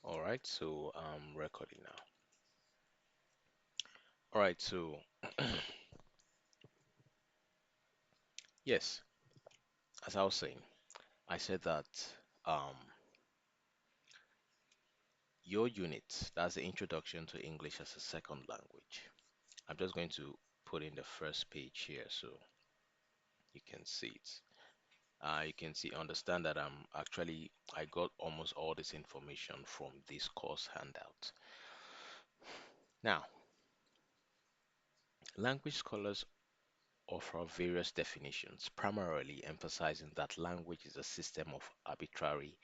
All right, so I'm recording now. All right, so yes, as I was saying, I said that um, your unit, that's the introduction to English as a second language. I'm just going to put in the first page here so you can see it. You can see, understand that I got almost all this information from this course handout. Now, language scholars offer various definitions, primarily emphasizing that language is a system of arbitrary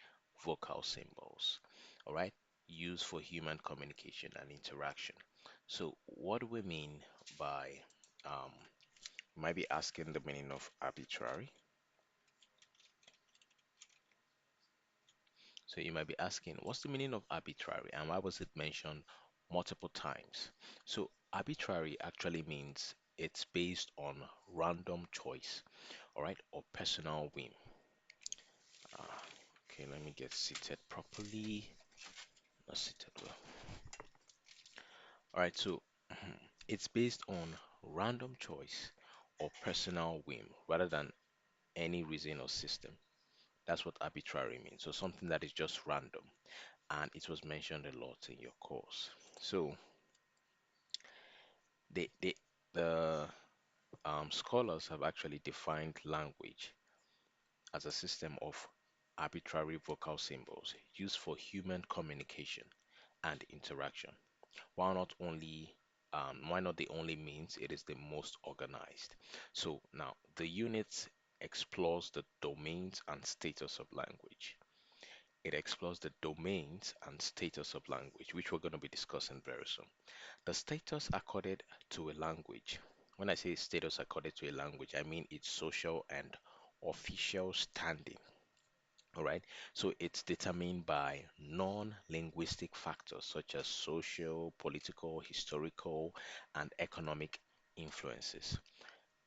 vocal symbols, all right, used for human communication and interaction. So, what do we mean by, you might be asking the meaning of arbitrary. So, you might be asking, what's the meaning of arbitrary and why was it mentioned multiple times? So, arbitrary actually means it's based on random choice, all right, or personal whim. Okay, let me get seated properly. Not seated well. All right, so it's based on random choice or personal whim rather than any reason or system. That's what arbitrary means. So something that is just random, and it was mentioned a lot in your course. So they the scholars have actually defined language as a system of arbitrary vocal symbols used for human communication and interaction. While not only why not the only means, it is the most organized. So now the unit explores the domains and status of language. It explores the domains and status of language, which we're going to be discussing very soon. The status accorded to a language. When I say status accorded to a language, I mean its social and official standing. All right. So it's determined by non-linguistic factors such as social, political, historical, and economic influences.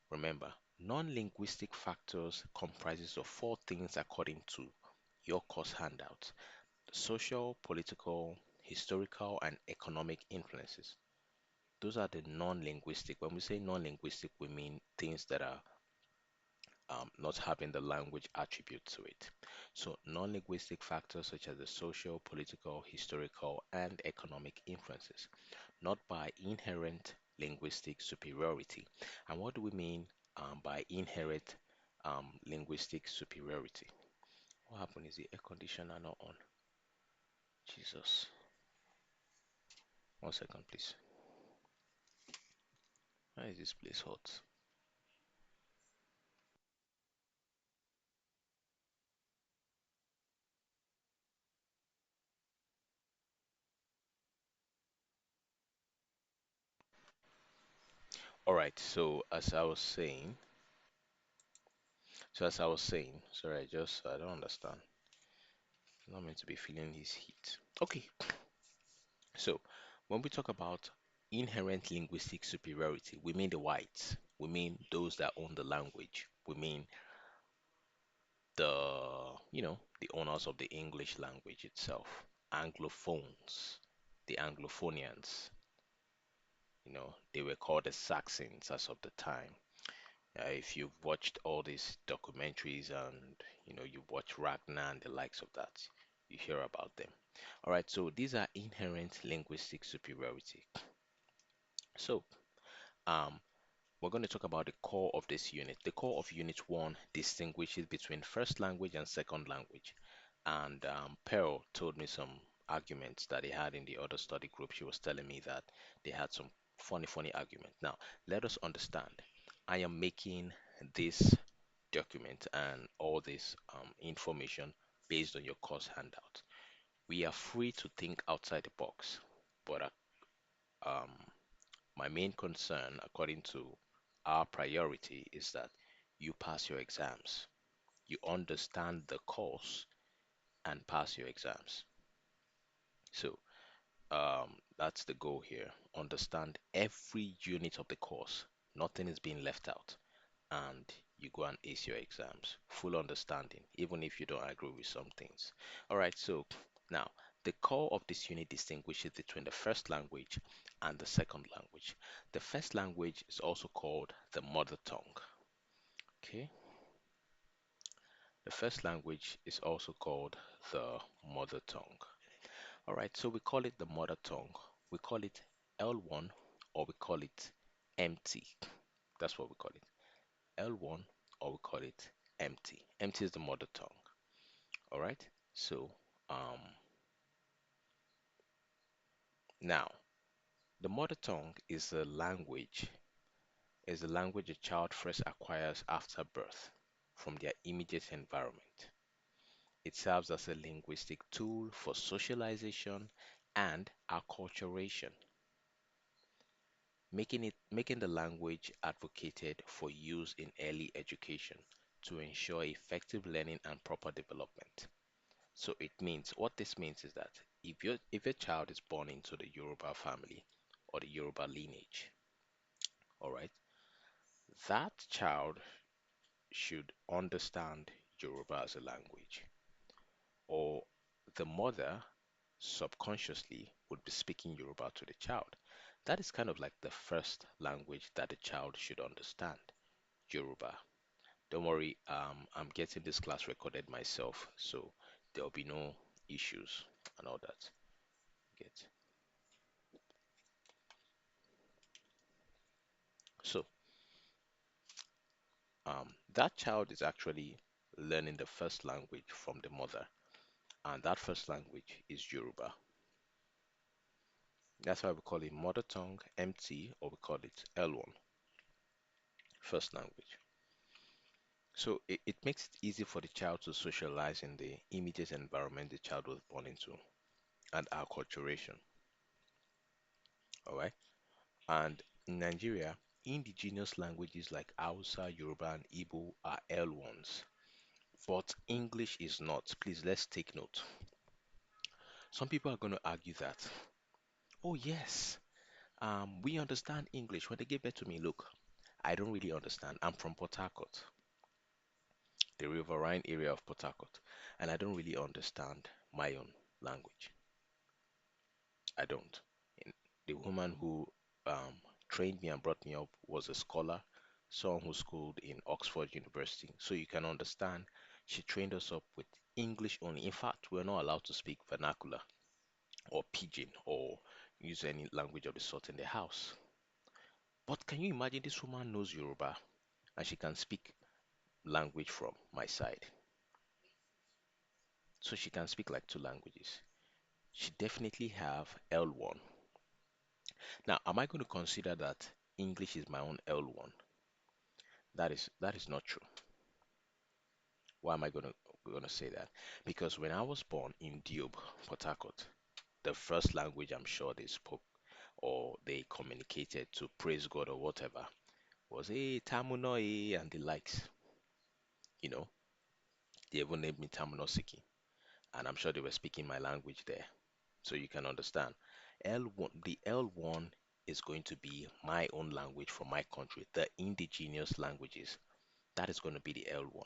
Remember, non-linguistic factors comprises of four things according to your course handout: social, political, historical, and economic influences. Those are the non-linguistic. When we say non-linguistic, we mean things that are not having the language attribute to it. So, non linguistic factors such as the social, political, historical, and economic influences, not by inherent linguistic superiority. And what do we mean by inherent linguistic superiority? What happened is the air conditioner not on. Jesus. One second, please. Why is this place hot? All right, as I was saying, sorry, I don't understand. I'm not meant to be feeling his heat. Okay, so when we talk about inherent linguistic superiority, we mean the whites, we mean those that own the language, we mean the owners of the English language itself, Anglophones, the Anglophonians, they were called the Saxons as of the time. If you've watched all these documentaries and you watch Ragnar and the likes of that, you hear about them. All right, so these are inherent linguistic superiority. So, um, we're going to talk about the core of this unit. The core of Unit 1 distinguishes between first language and second language. And Pearl told me some arguments that they had in the other study group. She was telling me that they had some funny, funny arguments. Now, let us understand. I am making this document and all this information based on your course handout. We are free to think outside the box, but um, my main concern, according to our priority, is that you pass your exams, you understand the course, and pass your exams. So that's the goal here. Understand every unit of the course. Nothing is being left out. And you go and ace your exams. Full understanding, even if you don't agree with some things. All right, so now The core of this unit distinguishes between the first language and the second language. The first language is also called the mother tongue. Okay, the first language is also called the mother tongue. All right, so we call it the mother tongue. We call it L1 or we call it MT. That's what we call it. L1 or we call it MT. MT is the mother tongue. All right, so um, now the mother tongue is a language a child first acquires after birth from their immediate environment. It serves as a linguistic tool for socialization and acculturation, making the language advocated for use in early education to ensure effective learning and proper development. So it means what this means is that if a child is born into the Yoruba family or the Yoruba lineage, all right, that child should understand Yoruba as a language, or the mother subconsciously would be speaking Yoruba to the child. That is kind of like the first language that the child should understand, Yoruba. Don't worry, I'm getting this class recorded myself, so there'll be no issues and all that. Get so that child is actually learning the first language from the mother, and that first language is Yoruba. That's why we call it mother tongue, MT, or we call it L1, first language. So it makes it easy for the child to socialize in the immediate environment the child was born into and acculturation. All right. And in Nigeria, indigenous languages like Hausa, Yoruba, and Igbo are L1s, but English is not. Please, let's take note. Some people are going to argue that, oh, yes, we understand English. When they give birth to me, look, I don't really understand. I'm from Port Harcourt, the riverine area of Port Harcourt, and I don't really understand my own language. I don't. And the woman who um, trained me and brought me up was a scholar, someone who schooled in Oxford University. So you can understand, she trained us up with English only. In fact, we're not allowed to speak vernacular or pidgin or use any language of the sort in the house. But can you imagine this woman knows Yoruba and she can speak language from my side? So she can speak like two languages. She definitely have L1. Now, am I going to consider that English is my own L1? That is not true. Why am I gonna say that? Because when I was born in Diob, Port Harcourt, the first language I'm sure they spoke or they communicated to praise God or whatever was Tamunoi and the likes. You know, they even named me Tamunosiki, and I'm sure they were speaking my language there. So you can understand. L1, the L1 is going to be my own language from my country, the indigenous languages. That is going to be the L1.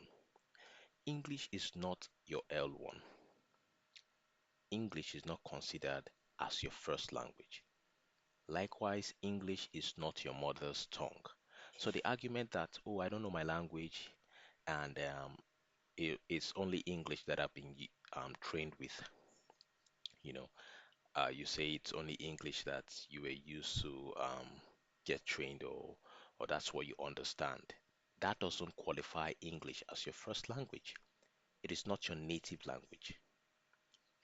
English is not your L1. English is not considered as your first language. Likewise, English is not your mother's tongue. So the argument that, oh, I don't know my language and it's only English that I've been trained with, you know, you say it's only English that you were used to get trained or that's what you understand. That doesn't qualify English as your first language. It is not your native language.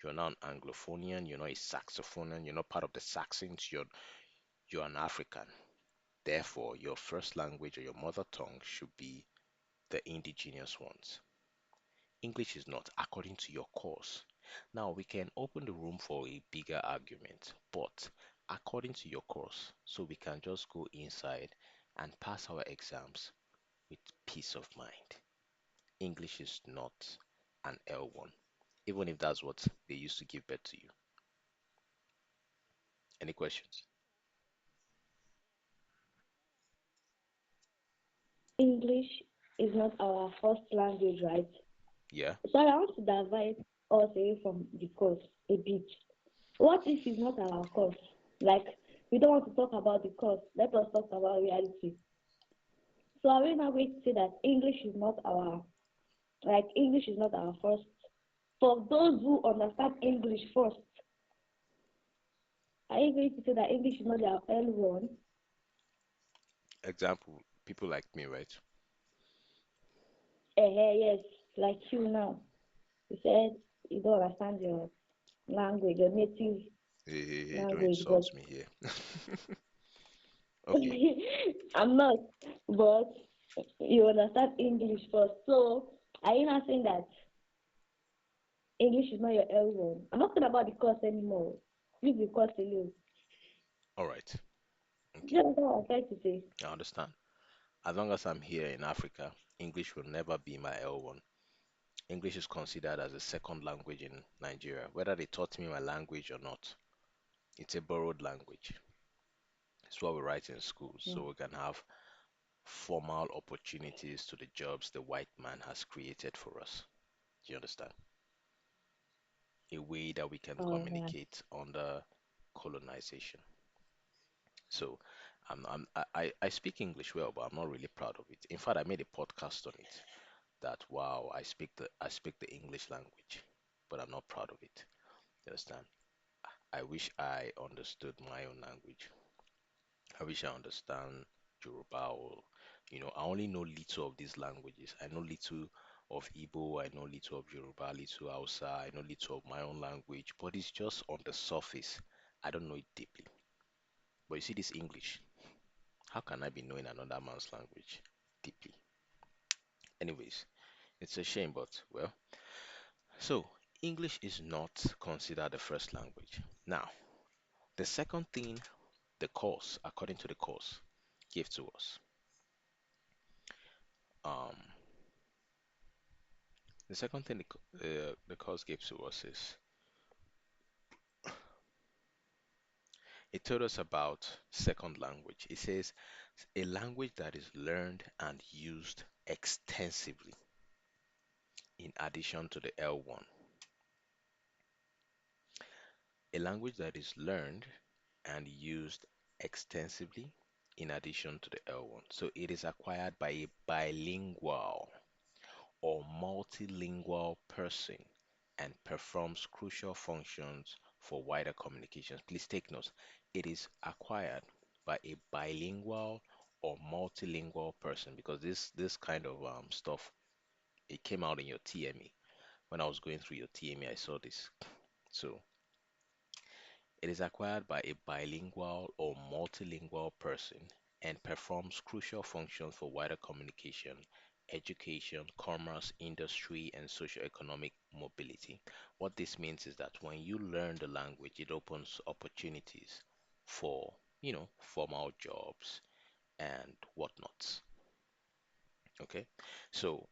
You're not an Anglophonian, you're not a Saxophonian, you're not part of the Saxons, you're an African. Therefore, your first language or your mother tongue should be the indigenous ones. English is not, according to your course. Now, we can open the room for a bigger argument, but according to your course, so we can just go inside and pass our exams with peace of mind. English is not an L1, even if that's what they used to give birth to you. Any questions? English is not our first language, right? Yeah. Sorry, I want to divide. us away from the course a bit. What if it's not our course? Like, we don't want to talk about the course. Let us talk about reality. So are we now going to say that English is not our first? For those who understand English first, are you going to say that English is not their L1? Example, people like me, right? Yes, like you now. You said you don't understand your language, your native Hey, hey, hey, don't language, but insult me here. Okay, I'm not. But you understand English first. So are you not saying that English is not your L1? I'm not talking about the course anymore. Leave the course alone. all right. You Okay, understand what I'm trying to say? I understand. As long as I'm here in Africa, English will never be my L1. English is considered as a second language in Nigeria. Whether they taught me my language or not, it's a borrowed language. It's what we write in schools, Mm. so we can have formal opportunities to the jobs the white man has created for us. Do you understand? A way that we can All right. communicate under colonization. So I speak English well, but I'm not really proud of it. In fact, I made a podcast on it that wow, I speak the English language, but I'm not proud of it. You understand? I wish I understood my own language. I wish I understand Yoruba or I only know little of these languages. I know little of Igbo, I know little of Yoruba, little Hausa, I know little of my own language, but it's just on the surface. I don't know it deeply. But you see this English, how can I be knowing another man's language deeply? Anyways, it's a shame, but well, so English is not considered the first language. Now, the second thing the course, according to the course, gave to us, um, the second thing the course gave to us is it told us about second language. It says a language that is learned and used extensively in addition to the L1. A language that is learned and used extensively in addition to the L1. So it is acquired by a bilingual or multilingual person and performs crucial functions for wider communications. Please take note. It is acquired by a bilingual or multilingual person because this kind of stuff it came out in your TME. When I was going through your TME, I saw this. So it is acquired by a bilingual or multilingual person and performs crucial functions for wider communication, education, commerce, industry, and socioeconomic mobility. What this means is that when you learn the language, it opens opportunities for, formal jobs and whatnots. Okay, so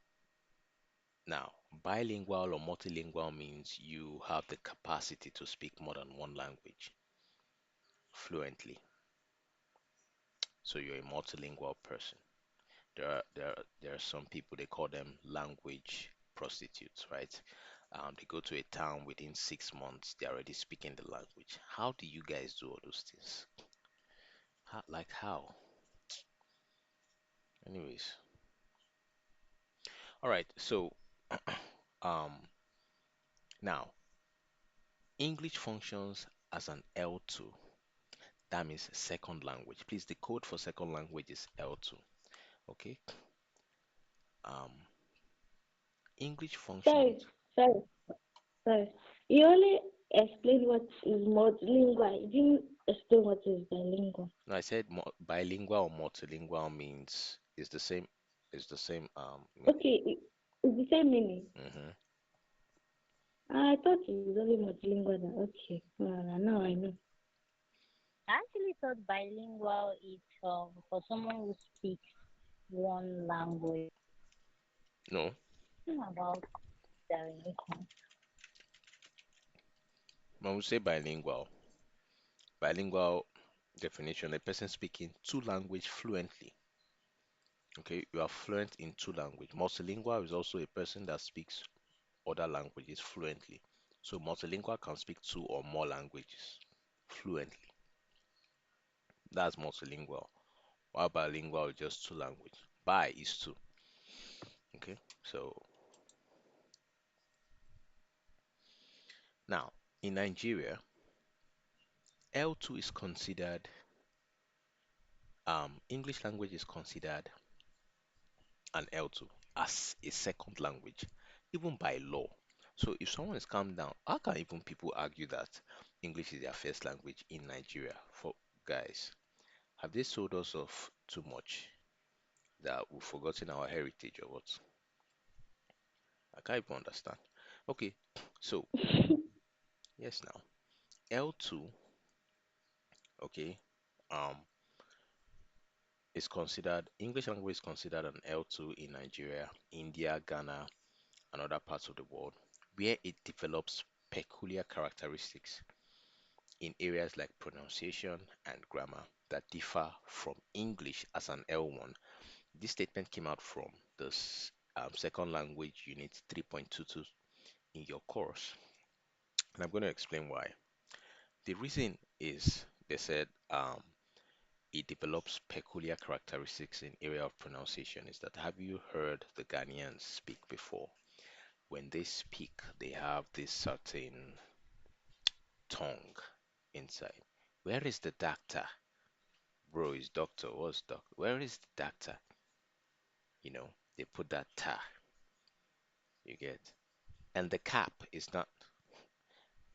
now bilingual or multilingual means you have the capacity to speak more than one language fluently. So you're a multilingual person. There are some people they call them language prostitutes, right? They go to a town within 6 months, they're already speaking the language. How do you guys do all those things? Like how? Anyways, all right. So um, now English functions as an L2. That means second language. Please, the code for second language is L2. Okay. Um, English Sorry, functions. sorry, sorry. You only explain what is multilingual. You didn't explain what is bilingual. No, I said bilingual or multilingual means is the same. Is the same meaning. Okay, it's the same meaning. Hmm. I thought it was only multilingual. Okay, now I know. I actually thought bilingual is for someone who speaks one language. No, About derivation. when we say bilingual definition, a person speaking two language fluently. Okay, you are fluent in two language. Multilingual is also a person that speaks other languages fluently. So multilingual can speak two or more languages fluently. That's multilingual. While bilingual is just two language. Bi is two. Okay. So now in Nigeria, L2 is considered English language is considered an L2 as a second language, even by law. So if someone is calm down, how can even people argue that English is their first language in Nigeria? For guys, have they sold us off too much that we've forgotten our heritage or what? I can't even understand. Okay, so yes now. L2, okay, um, is considered English language is considered an L2 in Nigeria, India, Ghana, and other parts of the world, where it develops peculiar characteristics in areas like pronunciation and grammar that differ from English as an L1. This statement came out from the second language unit 3.22 in your course, and I'm going to explain why. The reason is they said it develops peculiar characteristics in area of pronunciation. Is that have you heard the Ghanaians speak before? When they speak, they have this certain tongue inside. Where is the doctor? Bro, is doctor. What's doctor? Where is the doctor? They put that ta, you get. And the cap is not,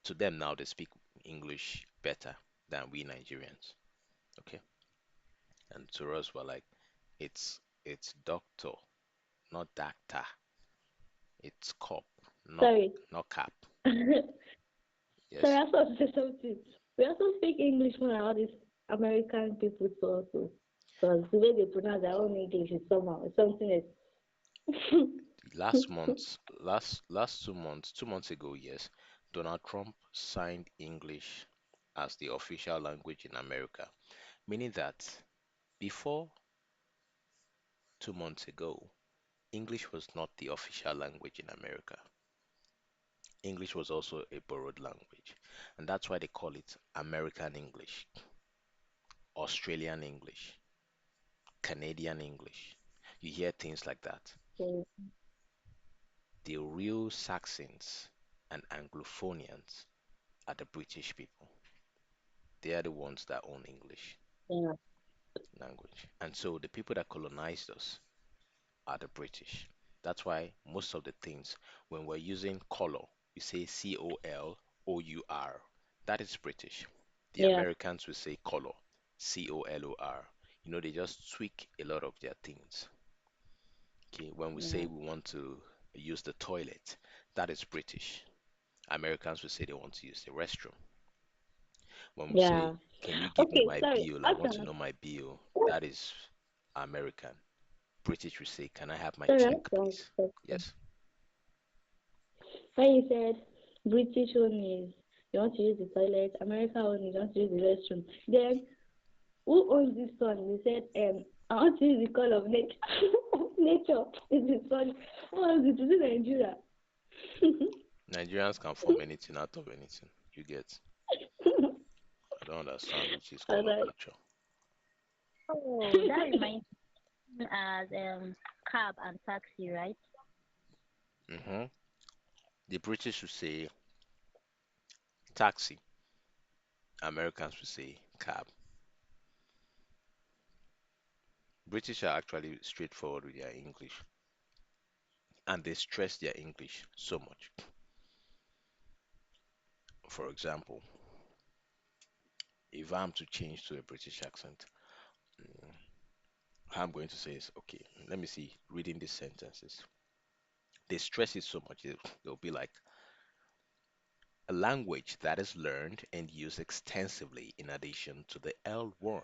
to them now, they speak English better than we Nigerians. Okay. And to us, we're like, it's doctor, not doctor. It's cop, not Sorry. not cap. Sorry, Yes. I thought to say something. We also speak English when all these American people too also. Because the way they pronounce their own English is somehow something else. Last 2 months, 2 months ago, yes, Donald Trump signed English as the official language in America, meaning that before 2 months ago, English was not the official language in America. English was also a borrowed language, and that's why they call it American English, Australian English, Canadian English. You hear things like that. So, The real Saxons and Anglophonians are the British people. They are the ones that own English yeah, language. And so the people that colonized us are the British. That's why most of the things, when we're using color, we say COLOUR. That is British. The yeah, Americans will say color, COLOR. They just tweak a lot of their things. Okay, when we say yeah, we want to use the toilet, that is British. Americans will say they want to use the restroom. When we say, yeah. can you give me Okay, my sorry. bill? I want to Awesome. know my bill. That is American. British will say, can I have my Sorry, check, awesome. please? Yes. When you said British one is you want to use the toilet, American one is you want to use the restroom. Then who owns this one? They said, I want to use the call of nature. Nature is this one. Who owns it? Is it Nigeria? Nigerians can form anything out of anything. You get. I don't understand which is call of Alright. nature. Oh, that reminds me as cab and taxi, right? hmm The British would say taxi. Americans would say cab. British are actually straightforward with their English, and they stress their English so much. For example, if I'm to change to a British accent, mm, how I'm going to say is okay. Let me see. Reading these sentences, they stress it so much. They'll be like a language that is learned and used extensively in addition to the L1.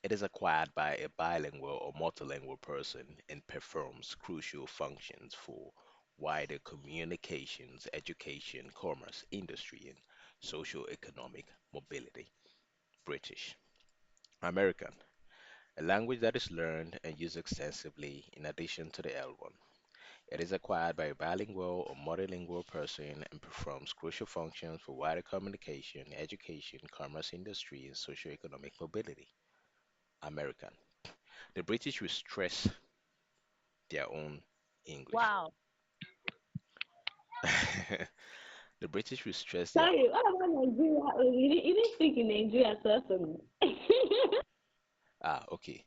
It is acquired by a bilingual or multilingual person and performs crucial functions for wider communications, education, commerce, industry, and socio-economic mobility. British. American. A language that is learned and used extensively in addition to the L1. It is acquired by a bilingual or multilingual person and performs crucial functions for wider communication, education, commerce, industry, and socioeconomic mobility. American. The British will stress their own English. Wow. The British will stress their Sorry, what about Nigeria? Oh, you didn't speak in Nigeria, certainly. okay.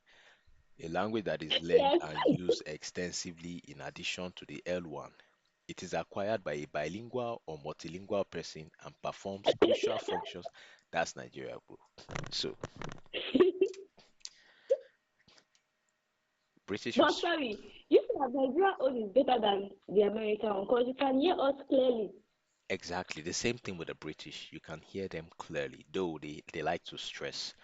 A language that is learned Yes. and used extensively in addition to the L1. It is acquired by a bilingual or multilingual person and performs crucial functions. That's Nigeria, bro. So, British But was sorry, you said that Nigeria own is better than the American one because you can hear us clearly. exactly the same thing with the British. You can hear them clearly, though they like to stress.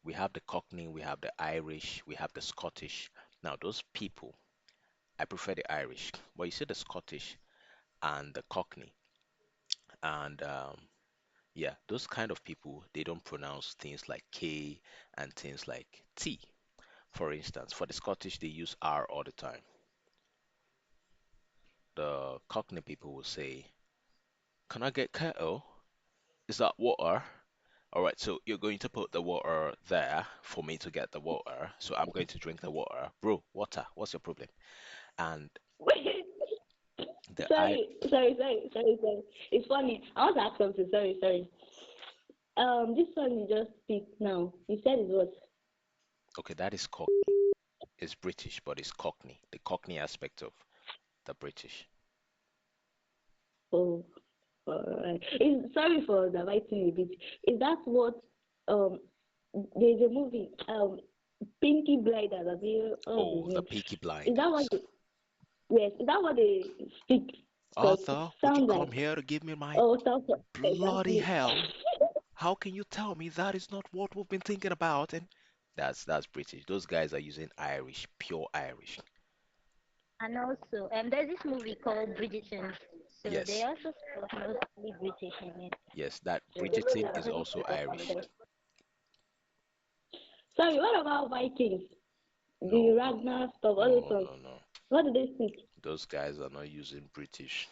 We have the Cockney, we have the Irish, we have the Scottish. Now, those people, I prefer the Irish, but you see the Scottish and the Cockney, and yeah, those kind of people, they don't pronounce things like K and things like T. For instance, for the Scottish, they use R all the time. The Cockney people will say, "Can I get kettle? Is that water?" All right, so you're going to put the water there for me to get the water. So I'm going to drink the water. Bro, water, what's your problem? And Wait, the I, sorry. It's funny. I want to ask something. Sorry. This one you just speak now. You said it was. okay, that is Cockney. It's British, but it's Cockney, the Cockney aspect of the British. Oh, alright. Is sorry for the writing a bit. Is that what um there's a movie Pinky Blinders? I mean, what's his Oh, the name? Peaky Is that what? Blinders. Yes. Is that what they speak? Because it Arthur, would you sounds come like here to give me my sounds like bloody exactly. hell? How can you tell me that is not what we've been thinking about? And that's British. Those guys are using Irish, pure Irish. And also, there's this movie called Bridgerton. So they Yes, also spoke mostly British in it. yes, that So Bridgerton I is think also it's from Irish. there. Sorry. What about Vikings? The No, no, Ragnar stuff. All no, those no, ones. no, no. What do they speak? Those guys are not using British.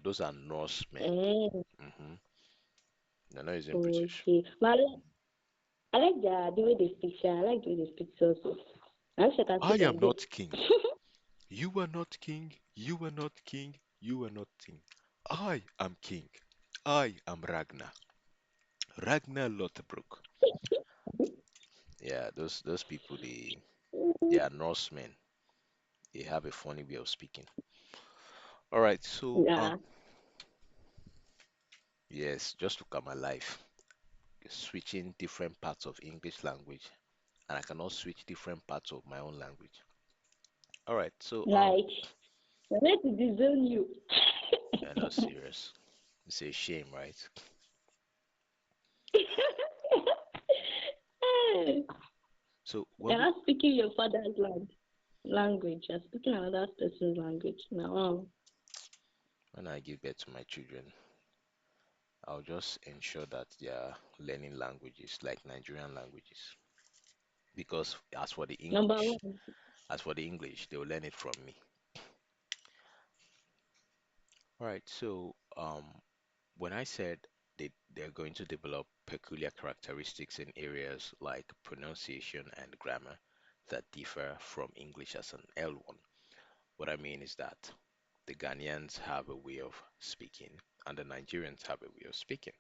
Those are Norsemen. Mm, Hmm. They're not using British. okay. But I like the way they speak. Sha. I like the way they speak also. I wish I can I speak am like them. not king. You are not king. You are not king. You are not king. I am king. I am Ragnar. Ragnar Lothbrok. Yeah, those people they are Norsemen. They have a funny way of speaking. All right, so Yeah. yes, just look at my life. Switching different parts of English language, and I cannot switch different parts of my own language. All right, so Like, I meant to disown you. yeah, no, serious. It's a shame, right? So You're not speaking your father's language. You're speaking another person's language now. when I give birth to my children, I'll just ensure that they are learning languages like Nigerian languages. Because Number one. As for the English, they will learn it from me. All right, so when I said they're going to develop peculiar characteristics in areas like pronunciation and grammar that differ from English as an L1, what I mean is that the Ghanaians have a way of speaking and the Nigerians have a way of speaking.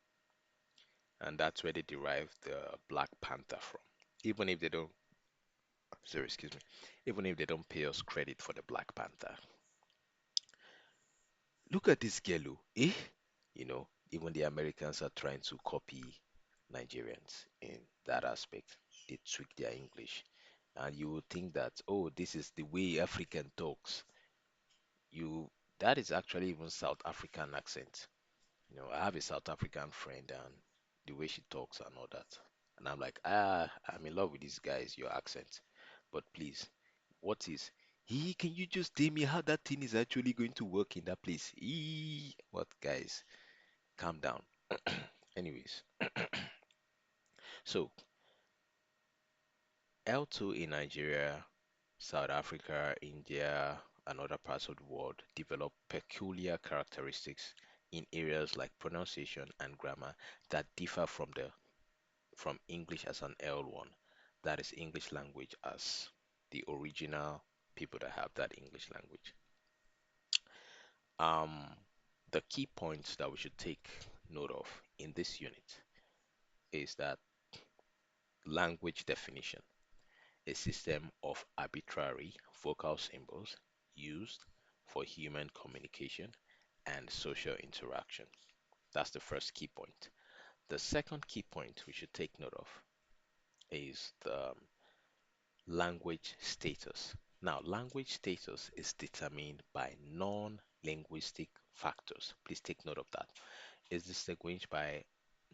And that's where they derive the Black Panther from. Even if they don't, sorry, excuse me, even if they don't pay us credit for the Black Panther, look at this Gelu, eh? Even the Americans are trying to copy Nigerians in that aspect. They tweak their English. And you would think that, oh, this is the way African talks. You That is actually even South African accent. I have a South African friend and the way she talks and all that. And I'm like, I'm in love with this guy's your accent. But please, what is can you just tell me how that thing is actually going to work in that place? What guys? Calm down. Anyways, so L2 in Nigeria, South Africa, India, and other parts of the world develop peculiar characteristics in areas like pronunciation and grammar that differ from English as an L1, that is English language as the original people that have that English language. Um, the key points that we should take note of in this unit is that language definition, a system of arbitrary vocal symbols used for human communication and social interaction. That's the first key point. The second key point we should take note of is the language status. Now, language status is determined by non-linguistic factors. Please take note of that. It's distinguished by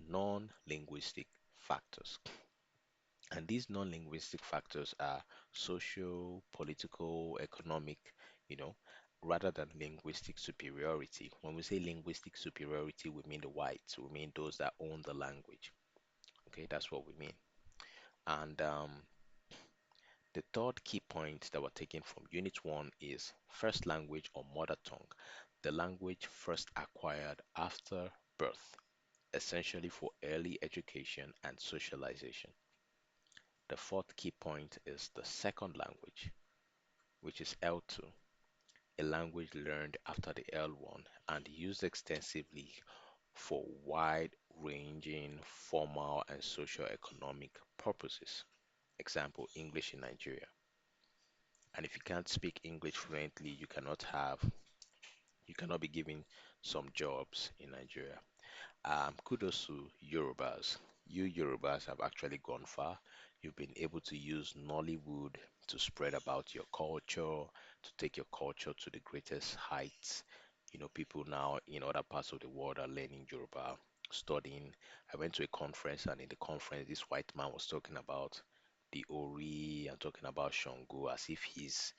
non-linguistic factors. And these non-linguistic factors are social, political, economic, you know, rather than linguistic superiority. When we say linguistic superiority, we mean the whites, we mean those that own the language. Okay, that's what we mean. And the third key point that we're taking from Unit 1 is first language or mother tongue, the language first acquired after birth, essentially for early education and socialization. The fourth key point is the second language, which is L2, a language learned after the L1 and used extensively for wide-ranging formal and socio-economic purposes. Example, English in Nigeria. And if you can't speak English fluently, you cannot be given some jobs in Nigeria. Kudos to Yorubas. You Yorubas have actually gone far. You've been able to use Nollywood to spread about your culture, to take your culture to the greatest heights. You know, people now in other parts of the world are learning Yoruba, studying. I went to a conference, and in the conference, this white man was talking about the Ori and talking about Shango as if he's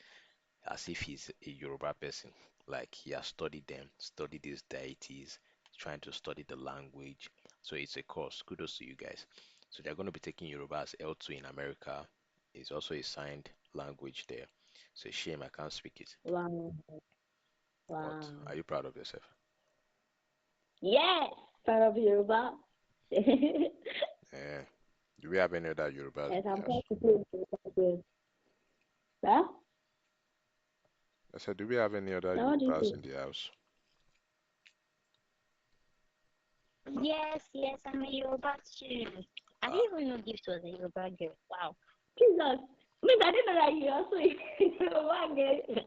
a Yoruba person. Like he has studied them, studied these deities, trying to study the language. So it's a course. Kudos to you guys. So they're going to be taking Yoruba as L2 in America. It's also a signed language there. So shame I can't speak it. Wow. But Wow. are you proud of yourself? Yes. Part of Yoruba. Yes, Yeah. Do we have any other Yorubas in the I'm house? proud to play Yoruba game. Huh? I said, do we have any other Now what do you Yorubas say? in the house? Yes, yes, I'm a Yoruba too. I Ah, didn't even know Gift was a Yoruba girl. Wow. Jesus. Means I didn't know that you also Yoruba game.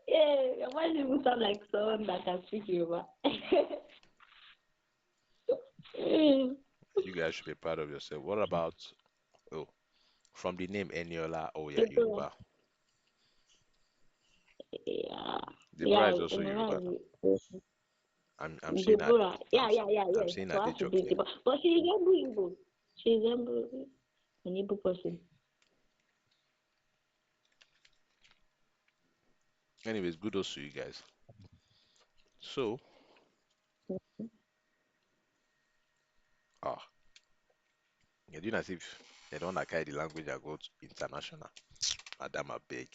Yeah, your voice even sound like someone that can speak Yoruba. Mm. you guys should be proud of yourself. What about, oh, from the name Eniola, oh yeah, Deborah. Yoruba. Yeah. Deborah Yeah, is also Yoruba now. Emma I'm seeing that Deborah. Yeah, yeah, yeah, I'm yeah. seeing For that her they to be joking. Deborah. But she resemble Igbo. She resemble an Igbo person. Anyways, good to you guys. So, ah, you're doing as if they don't like the language I go to international. Madam, I beg.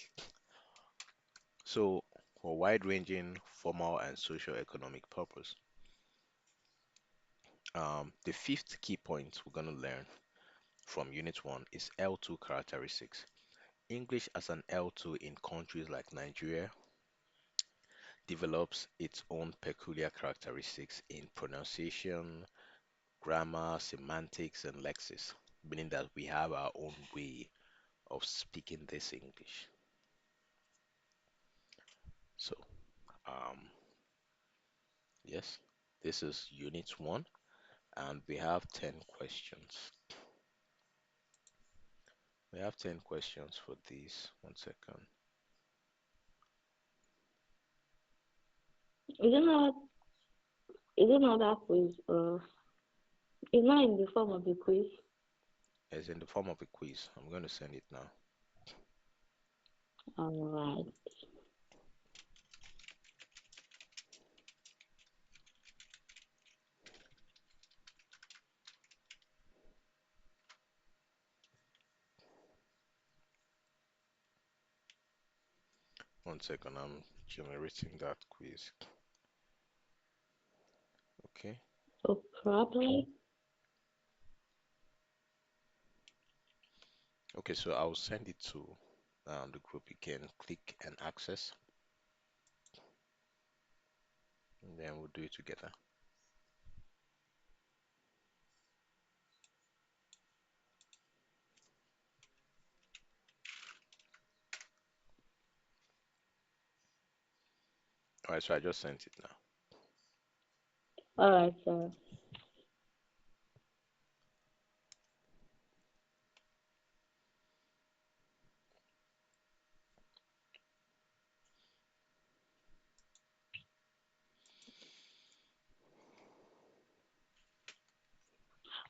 So, for wide-ranging formal and socio-economic purpose, the fifth key point we're gonna learn from Unit 1 is L2 characteristics. English as an L2 in countries like Nigeria develops its own peculiar characteristics in pronunciation, grammar, semantics, and lexis, meaning that we have our own way of speaking this English. So, um, yes, this is Unit 1, and we have 10 questions. We have 10 questions for this. One second. Is it not? Is it not that quiz? It's not in the form of a quiz. It's in the form of a quiz. I'm going to send it now. All right. One second, I'm generating that quiz. Okay. So probably. Okay, so I'll send it to the group. You can click and access, and then we'll do it together. All right, so I just sent it now. All right, sir.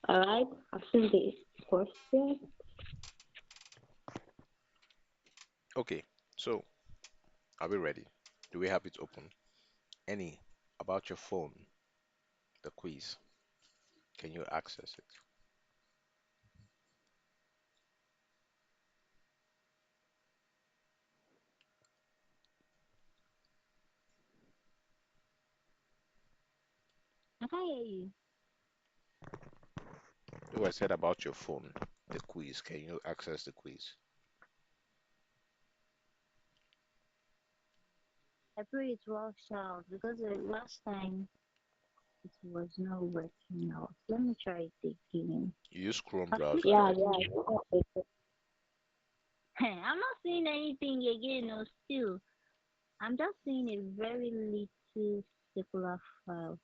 All right. I've seen the question. Okay, so are we ready? Do we have it open? Any about your phone, the quiz. Can you access it? I can't hear you. No, I said about your phone, the quiz. Can you access the quiz? I pray it works out because the last time it was not working out. Let me try it again. You use Chrome I've browser, clicked Yeah, right? again. yeah. I'm not seeing anything again, no, still. I'm just seeing a very little circular file.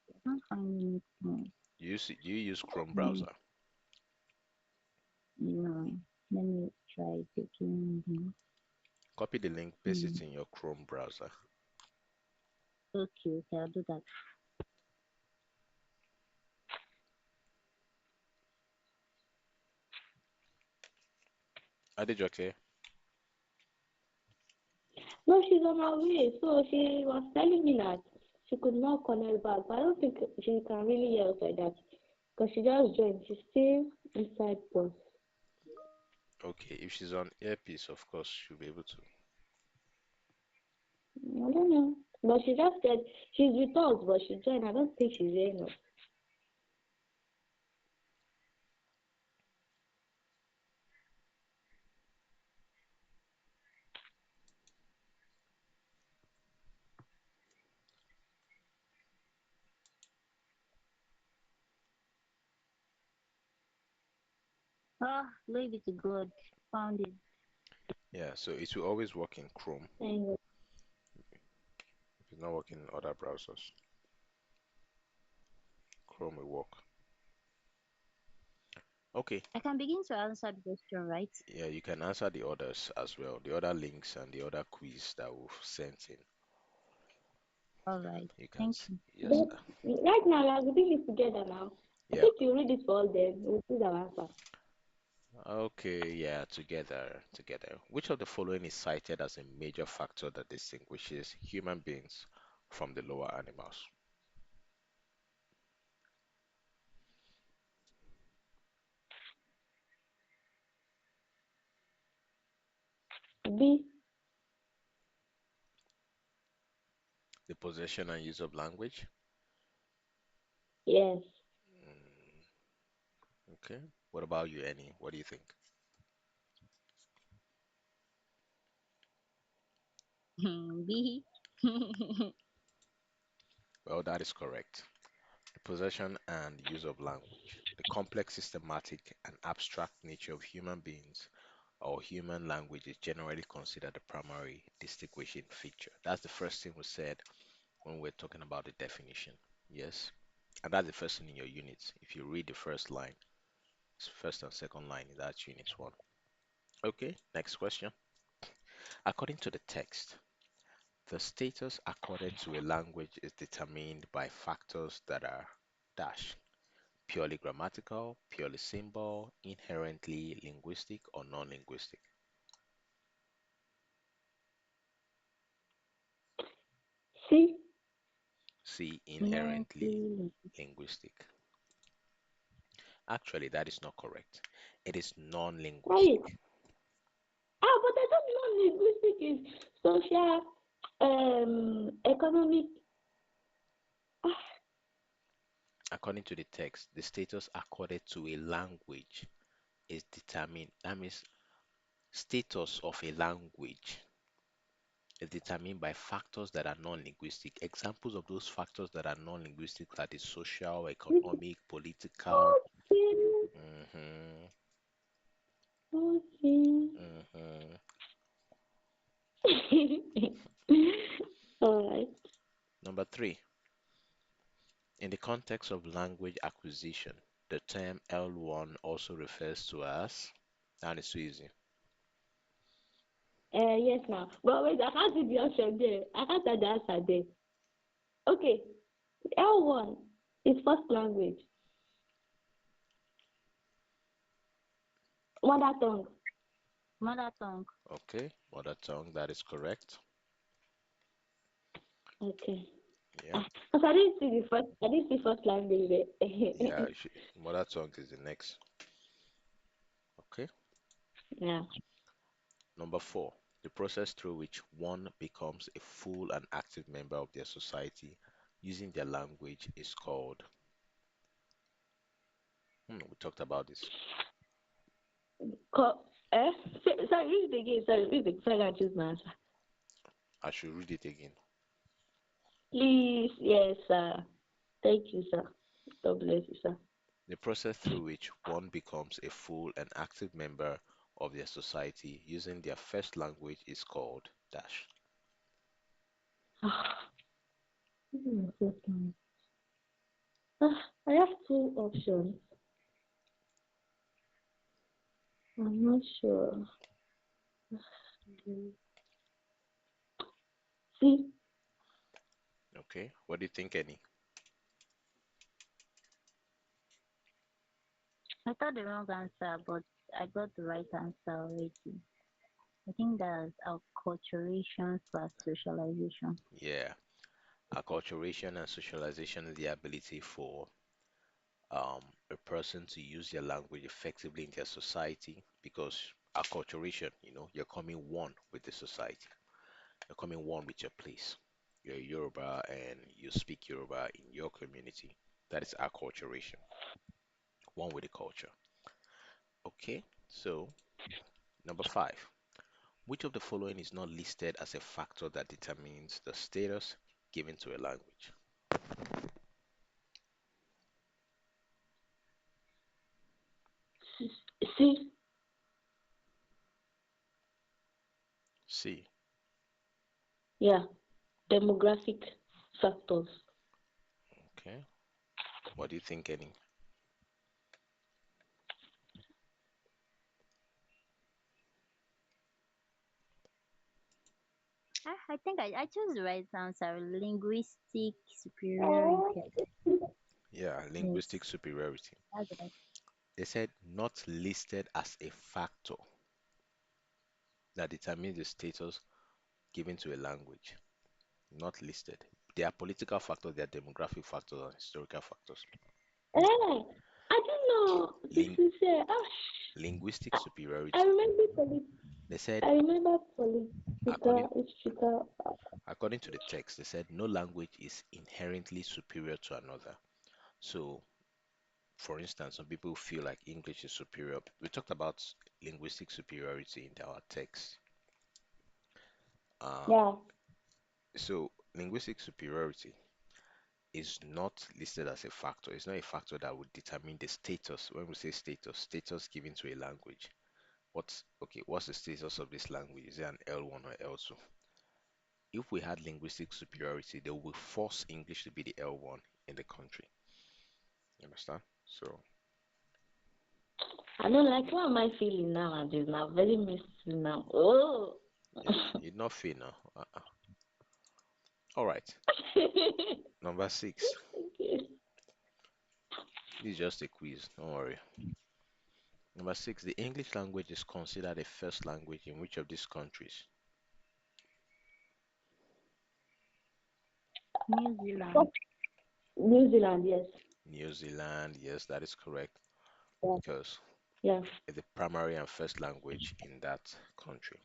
I can't find anything. Do you use Chrome Mm, browser? no. Let me try it again. Copy the link, paste it Mm. in your Chrome browser. Okay, okay, I'll do that. Adejoke, No, she's on her way. So she was telling me that she could not connect back. But I don't think she can really hear us like that. Because she just joined. She's still inside bus. okay, if she's on earpiece, of course she'll be able to. I don't know. But she just said she's with us, but she joined. I don't think she's hearing us. Oh, leave it to God. Found it. Yeah, so it will always work in Chrome. And If it's not working in other browsers, Chrome will work. Okay, I can begin to answer the question, right? yeah, you can answer the others as well, the other links and the other quiz that we've sent in. All right. You can, Thank you. yes, but right now, we are reading it together now. I yeah. think you read it for all them. We'll see the answer. Okay, yeah, together. Which of the following is cited as a major factor that distinguishes human beings from the lower animals? B. The possession and use of language? Yes. Mm, okay. What about you, Annie? What do you think? B. Well, that is correct. The possession and use of language. The complex, systematic, and abstract nature of human beings or human language is generally considered the primary distinguishing feature. That's the first thing we said when we're talking about the definition. Yes. And that's the first thing in your units. If you read the first line, first and second line in that unit one. Okay, next question. According to the text, the status accorded to a language is determined by factors that are dash purely grammatical, purely symbol, inherently linguistic, or non-linguistic. C. C, inherently Inherently. linguistic. Actually, that is not correct. It is Why? non-linguistic. Ah, but I don't Linguistic is social, economic. According to the text, the status accorded to a language is determined. That means status of a language is determined by factors that are non-linguistic. Examples of those factors that are non-linguistic are the social, economic, political. Okay, hmm okay. hmm All right. Number three, in the context of language acquisition, the term L1 also refers to as, and it's so easy. Yes, now. But wait, I can't see the option there. I can't see the answer there. Okay. L1 is first language, mother tongue. Mother tongue. Okay, mother tongue, that is correct. Okay. Yeah, Because I didn't see the first. I didn't see first language there. yeah, mother tongue is the next. Okay. Yeah. Number four, the process through which one becomes a full and active member of their society using their language is called. We talked about this. Co- eh? Sorry, read it again. Sorry, read it. Sorry, I can choose my answer. I should read it again. Please, yes, sir. Thank you, sir. God bless you, sir. The process through which one becomes a full and active member of their society using their first language is called dash. This is my first time. I have two options. I'm not sure. See, Okay, what do you think, Annie? I thought the wrong answer, but I got the right answer already. I think that's acculturation plus socialization. Yeah, acculturation and socialization is the ability for a person to use their language effectively in their society because acculturation, you're coming one with the society. You're coming one with your place. You're Yoruba and you speak Yoruba in your community. That is acculturation, one with the culture. Okay, so number five. Which of the following is not listed as a factor that determines the status given to a language? see, C. yeah, demographic factors. Okay. What do you think, Kenny? I think I chose the right answer. Linguistic superiority. Yeah, Yes, linguistic superiority. that's right. They said not listed as a factor that determines the status given to a language. Not listed. There are political factors, there are demographic factors, and historical factors. I don't know. This Ling is linguistic I superiority. remember They said, I remember political, according historical. according to the text, they said no language is inherently superior to another. So, for instance, some people feel like English is superior. We talked about linguistic superiority in our text. Uh, Yeah. so, linguistic superiority is not listed as a factor. It's not a factor that would determine the status. When we say status, status given to a language. What's the status of this language? Is it an L1 or L2? If we had linguistic superiority, they would force English to be the L1 in the country. You understand? So, I don't like what am I feeling nowadays now? Very messy now. Oh. yeah, you'd not feel now. All right. Number six. Okay. This is just a quiz. Don't worry. Number six. The English language is considered a first language in which of these countries? New Zealand. New Zealand, yes. New Zealand. Yes, that is correct Yeah. because Yeah. it's the primary and first language in that country.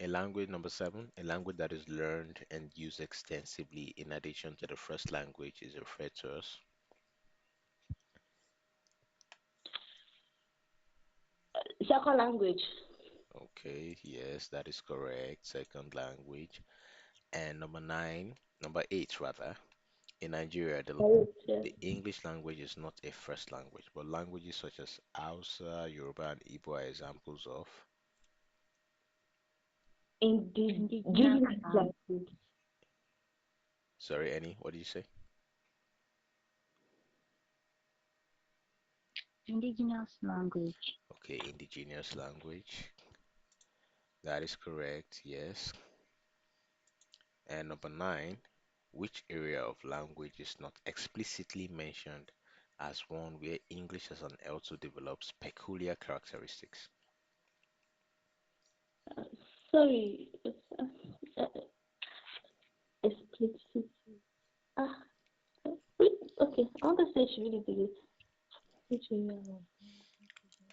A language, number seven, a language that is learned and used extensively in addition to the first language is referred to as. Second language. Okay, yes, that is correct. Second language. And number nine, number eight rather, in Nigeria, Language, yes. the English language is not a first language, but languages such as Hausa, Yoruba, and Igbo are examples of. Indigenous Indigenous language. language. Sorry, Annie, what did you say? Indigenous language. Okay, indigenous language. That is correct, yes. And number nine, which area of language is not explicitly mentioned as one where English as an L2 develops peculiar characteristics? Sorry. Uh, explicit. Ah, okay. I want to say she really did it. Which area of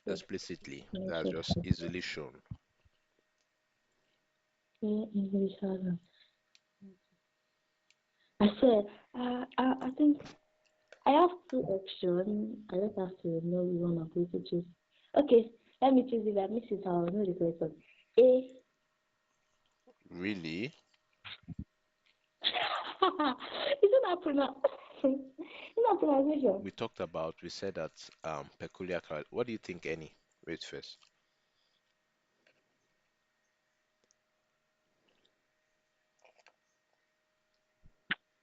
Explicitly, that's language just easily shown. where English has I said, I think I have two options. I just have to know which one I'm going to choose. Okay, let me choose. If I miss it, I'll know the question. A. Really? Isn't that Isn't that pronunciation? We talked about, we said that peculiar character. What do you think, Annie? Wait first.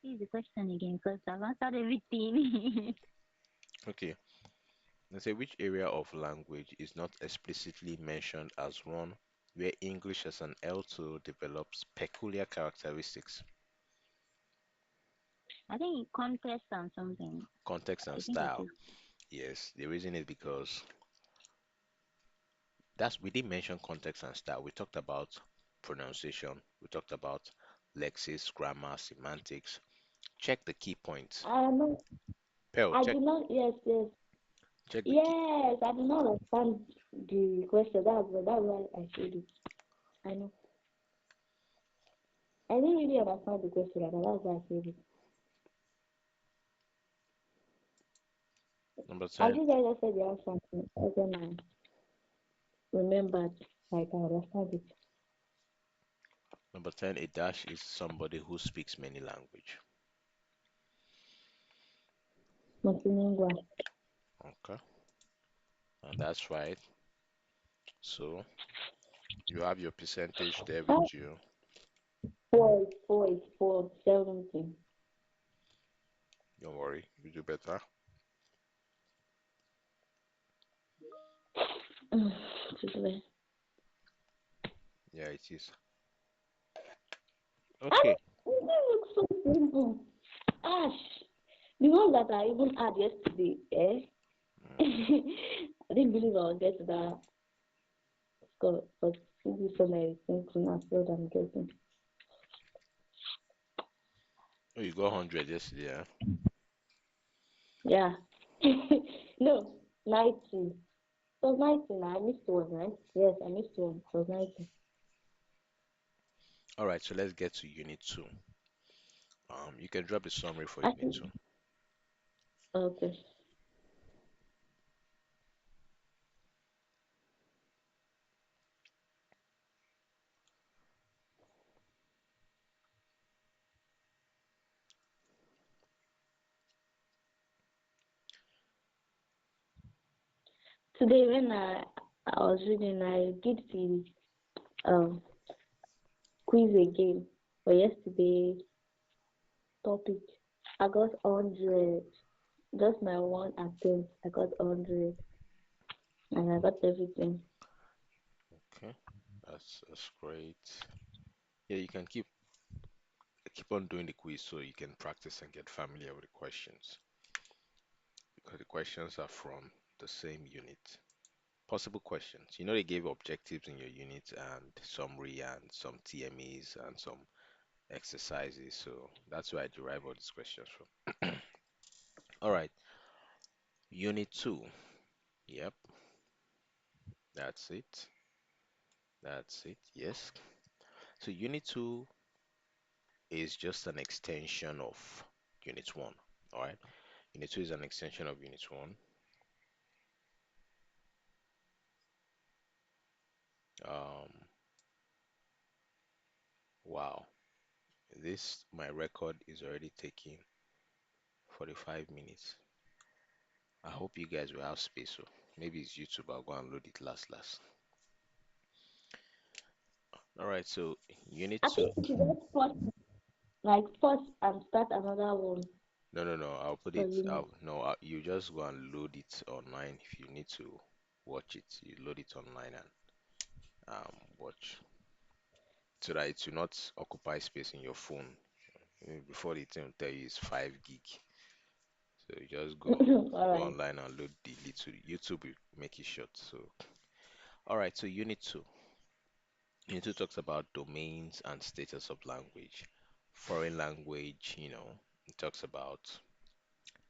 Here's the question again because I've answered everything. Okay, let's say which area of language is not explicitly mentioned as one where English as an L2 develops peculiar characteristics, I think context and something. context and I think I style. should. Yes, the reason is because that's we didn't mention context and style. We talked about pronunciation, we talked about lexis, grammar, semantics. Check the key points. No, Pearl, I check do not. Yes, yes, check the key. yes. I do not understand the question. That's why I said it. I know. I didn't really understand the question, and that's why I said it. Number As 10. you guys just said the answer, then I remembered. Like I understand it. Number 10, a dash is somebody who speaks many language. Multilingual. Okay, and that's right. So you have your percentage there Ah, with you. four, 17. Don't worry, you do better. Today. Yeah, it is. Ah, Okay. this looks so simple. Ash, the ones that I even had yesterday, eh? Mm. I didn't believe I would get to that score, but this one I think that's what I'm getting. Oh, you got 100 yesterday, yeah? Yeah. No, 90. It was 90 now. I missed one, right? Yes, I missed one. It was 90. All right, so let's get to Unit 2. You can drop a summary for I Unit think, 2. okay. Today, when I was reading, I did the um, quiz again for yesterday topic. I got 100. Just my one attempt, I got 100. And I got everything. Okay, that's great. Yeah, you can keep on doing the quiz so you can practice and get familiar with the questions because the questions are from the same unit. Possible questions. You know they gave objectives in your unit and summary and some TMEs and some exercises. So that's where I derive all these questions from. All right, Unit 2. Yep, that's it. That's it. Yes. So Unit 2 is just an extension of Unit 1. All right. Unit 2 is an extension of Unit 1. Um, wow. This, my record is already taking 45 minutes. I hope you guys will have space. So maybe it's YouTube. I'll go and load it last. All right. So Unit I 2. think we should just pause, like pause and start another one No. I'll put for it. unit. No, you just go and load it online. If you need to watch it, you load it online and watch so that it will not occupy space in your phone. Before the thing will tell you it's 5 gig. So you just All go right. online and load the little YouTube will make it short. So all right. So Unit 2. Unit 2 talks about domains and status of language. Foreign language. It talks about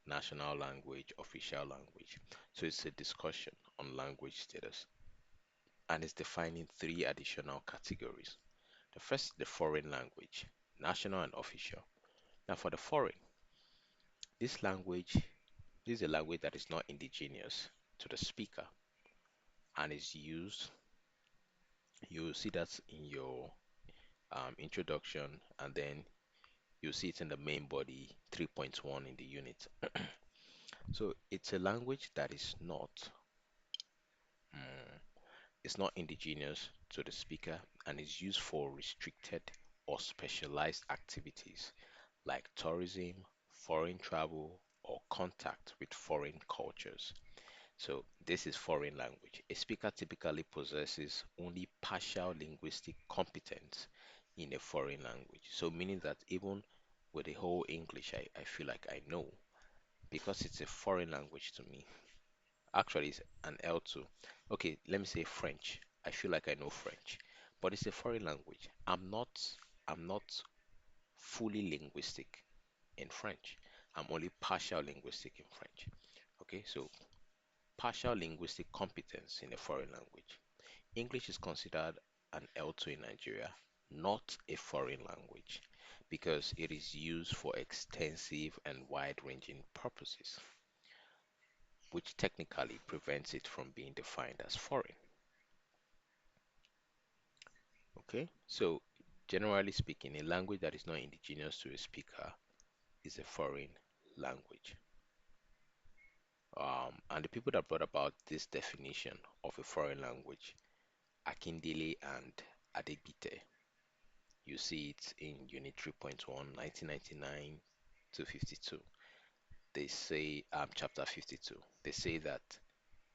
national language, official language. So it's a discussion on language status and it's defining three additional categories. The first is the foreign language, national and official. Now, for the foreign, this language, this is a language that is not indigenous to the speaker and is used. You'll see that in your introduction, and then you'll see it in the main body 3.1 in the unit. So it's a language that is not mm, it's not indigenous to the speaker and is used for restricted or specialized activities like tourism, foreign travel, or contact with foreign cultures. So, this is foreign language. A speaker typically possesses only partial linguistic competence in a foreign language. So, meaning that even with the whole English, I feel like I know because it's a foreign language to me. Actually, it's an L2. Okay, let me say French. I feel like I know French, but it's a foreign language. I'm not fully linguistic in French. I'm only partial linguistic in French. Okay, so partial linguistic competence in a foreign language. English is considered an L2 in Nigeria, not a foreign language, because it is used for extensive and wide-ranging purposes, which technically prevents it from being defined as foreign. Okay, so generally speaking, a language that is not indigenous to a speaker is a foreign language. And the people that brought about this definition of a foreign language, Akindele and Adegbite, you see it in Unit 3.1, 1999 to 52. They say, chapter 52, they say that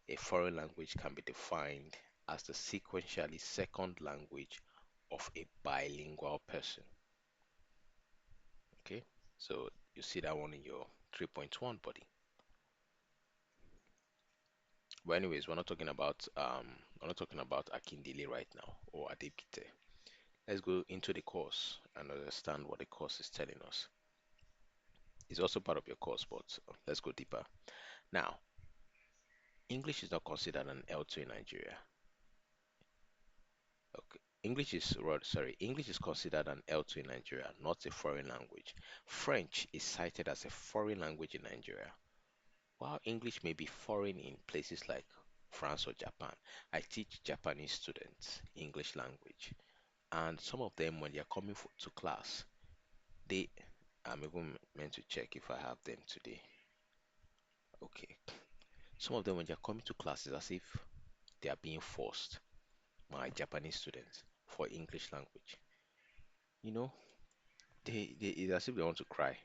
a foreign language can be defined as the sequentially second language of a bilingual person. Okay, so you see that one in your 3.1 body. But anyways, we're not talking about Akindele right now or Adebite. Let's go into the course and understand what the course is telling us. It's also part of your course, but let's go deeper. Now, English is not considered an L2 in Nigeria. Okay. English is considered an L2 in Nigeria, not a foreign language. French is cited as a foreign language in Nigeria. While English may be foreign in places like France or Japan, I teach Japanese students English language, and some of them, when they're coming to class, they I'm even meant to check if I have them today. Okay. Some of them, when they're coming to class, it's as if they are being forced, my Japanese students, for English language. You know, it's as if they want to cry.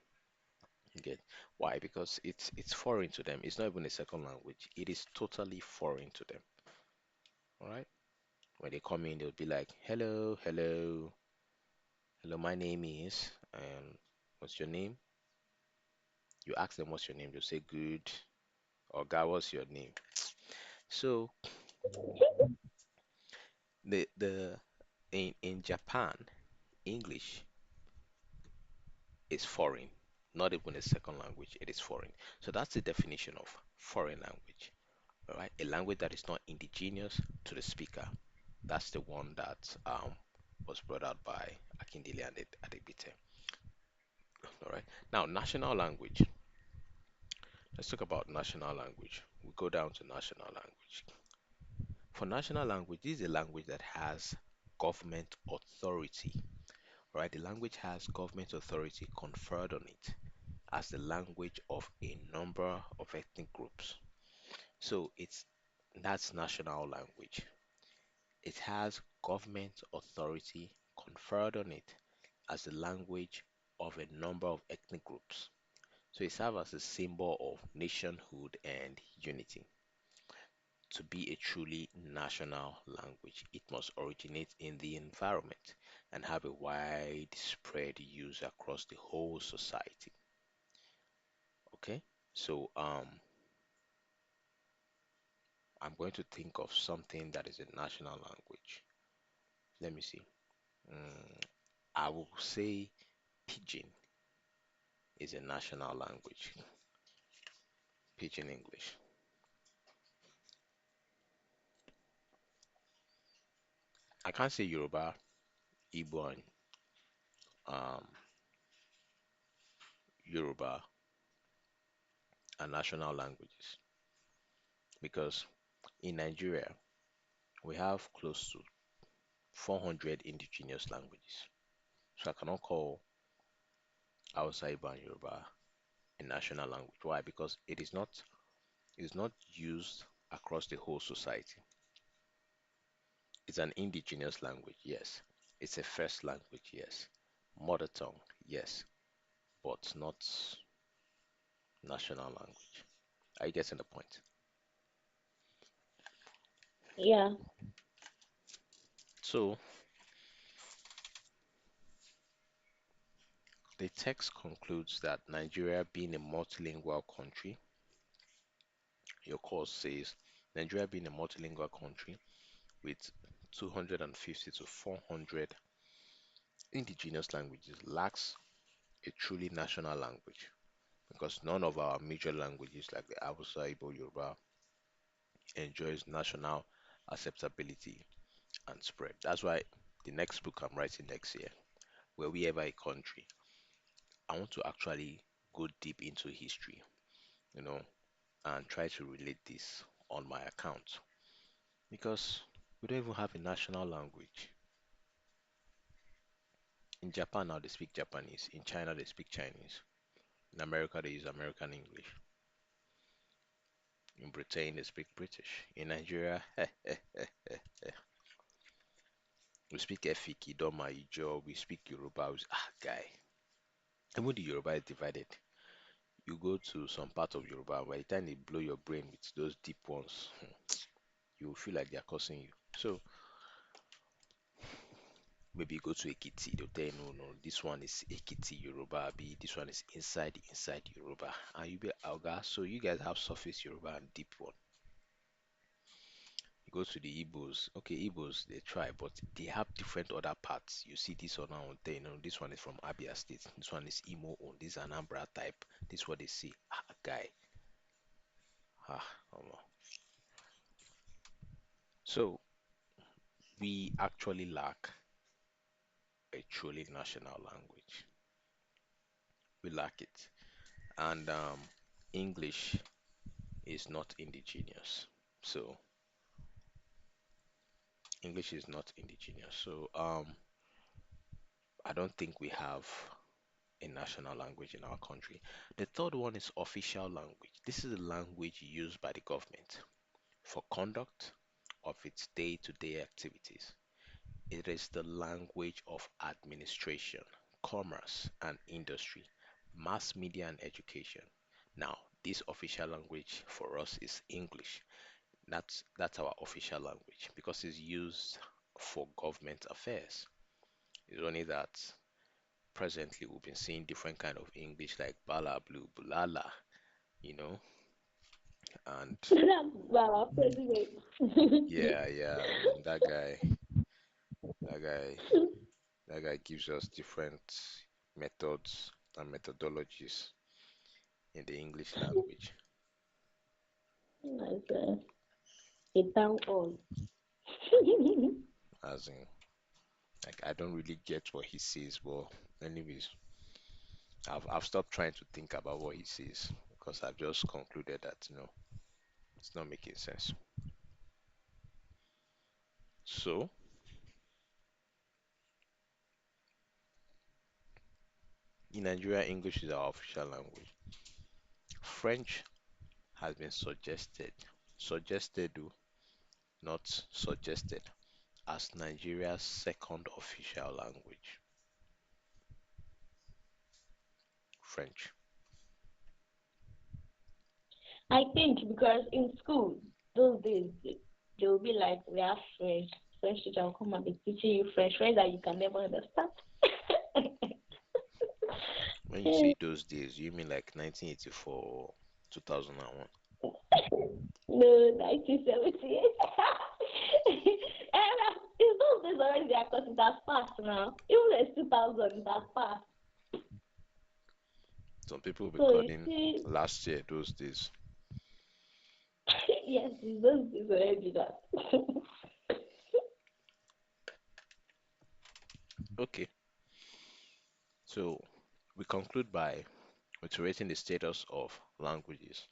You get why? Because it's foreign to them. It's not even a second language. It is totally foreign to them. All right. When they come in, they'll be like, "Hello, hello, hello. My name is, and what's your name?" You ask them what's your name. They'll say, "Good." Or "God, what's your name?" So the in Japan, English is foreign, not even a second language. It is foreign. So that's the definition of foreign language. All right, a language that is not indigenous to the speaker. That's the one that was brought out by Akindele and Adebite. All right. Now, national language. Let's talk about national language. We go down to national language. For national language, this is a language that has government authority. Right? The language has government authority conferred on it as the language of a number of ethnic groups. So that's national language. It has government authority conferred on it as the language of a number of ethnic groups. So it serves as a symbol of nationhood and unity. To be a truly national language, it must originate in the environment and have a widespread use across the whole society. Okay, so I'm going to think of something that is a national language. Let me see. Mm, I will say Pidgin is a national language. Pidgin English. I can't say Yoruba, Igbo, and um, Yoruba are national languages because in Nigeria we have close to 400 indigenous languages. So I cannot call Hausa, Igbo, and Yoruba a national language. Why? Because it is not used across the whole society. It's an indigenous language, yes. It's a first language, yes. Mother tongue, yes, but not national language. Are you getting the point? Yeah. So the text concludes that Nigeria being a multilingual country, your course says Nigeria being a multilingual country with 250 to 400 indigenous languages lacks a truly national language because none of our major languages like the Hausa, Igbo, Yoruba enjoys national acceptability and spread. That's why the next book I'm writing next year, where we ever a country, I want to actually go deep into history, you know, and try to relate this on my account because we don't even have a national language. In Japan now they speak Japanese, in China they speak Chinese, in America they use American English, in Britain they speak British, in Nigeria we speak Efik, Idoma, Ijo, we speak Yoruba. Guy, even the Yoruba is divided. You go to some part of Yoruba, by the time they blow your brain with those deep ones, you will feel like they're cursing you. So maybe you go to Ekiti, they'll tell you, no, no, this one is Ekiti Yoruba, B, this one is inside Yoruba. And you be Alga, so you guys have surface Yoruba and deep one. You go to the Igbos, okay, Igbos, they try, but they have different other parts. You see this one now, there, this one is from Abia State, this one is Imo, this is Anambra type, this is what they see. Guy, ah, omo. So we actually lack a truly national language. We lack it. And English is not indigenous. So English is not indigenous. So I don't think we have a national language in our country. The third one is official language. This is the language used by the government for conduct of its day-to-day activities. It is the language of administration, commerce and industry, mass media and education. Now, this official language for us is English. That's our official language because it's used for government affairs. It's only that presently we've been seeing different kind of English like bala blue bulala, you know, and Wow, president. yeah, yeah, I mean that guy, that guy gives us different methods and methodologies in the English language. Like a town hall. As in, Like I don't really get what he says, but anyways, I've stopped trying to think about what he says because I've just concluded that it's not making sense. So in Nigeria, English is our official language. French has been suggested, though, not suggested, as Nigeria's second official language. French. I think because in school those days they will be like we have French. French teacher will come and be teaching you French that you can never understand. When you say those days, you mean like 1984, 2001? No, 1978. And it's those days already there because it has passed now. Even it's 2000, it has passed. Some people will be So you calling see, last year those days. yes, it's those days already that. Okay, so we conclude by reiterating the status of languages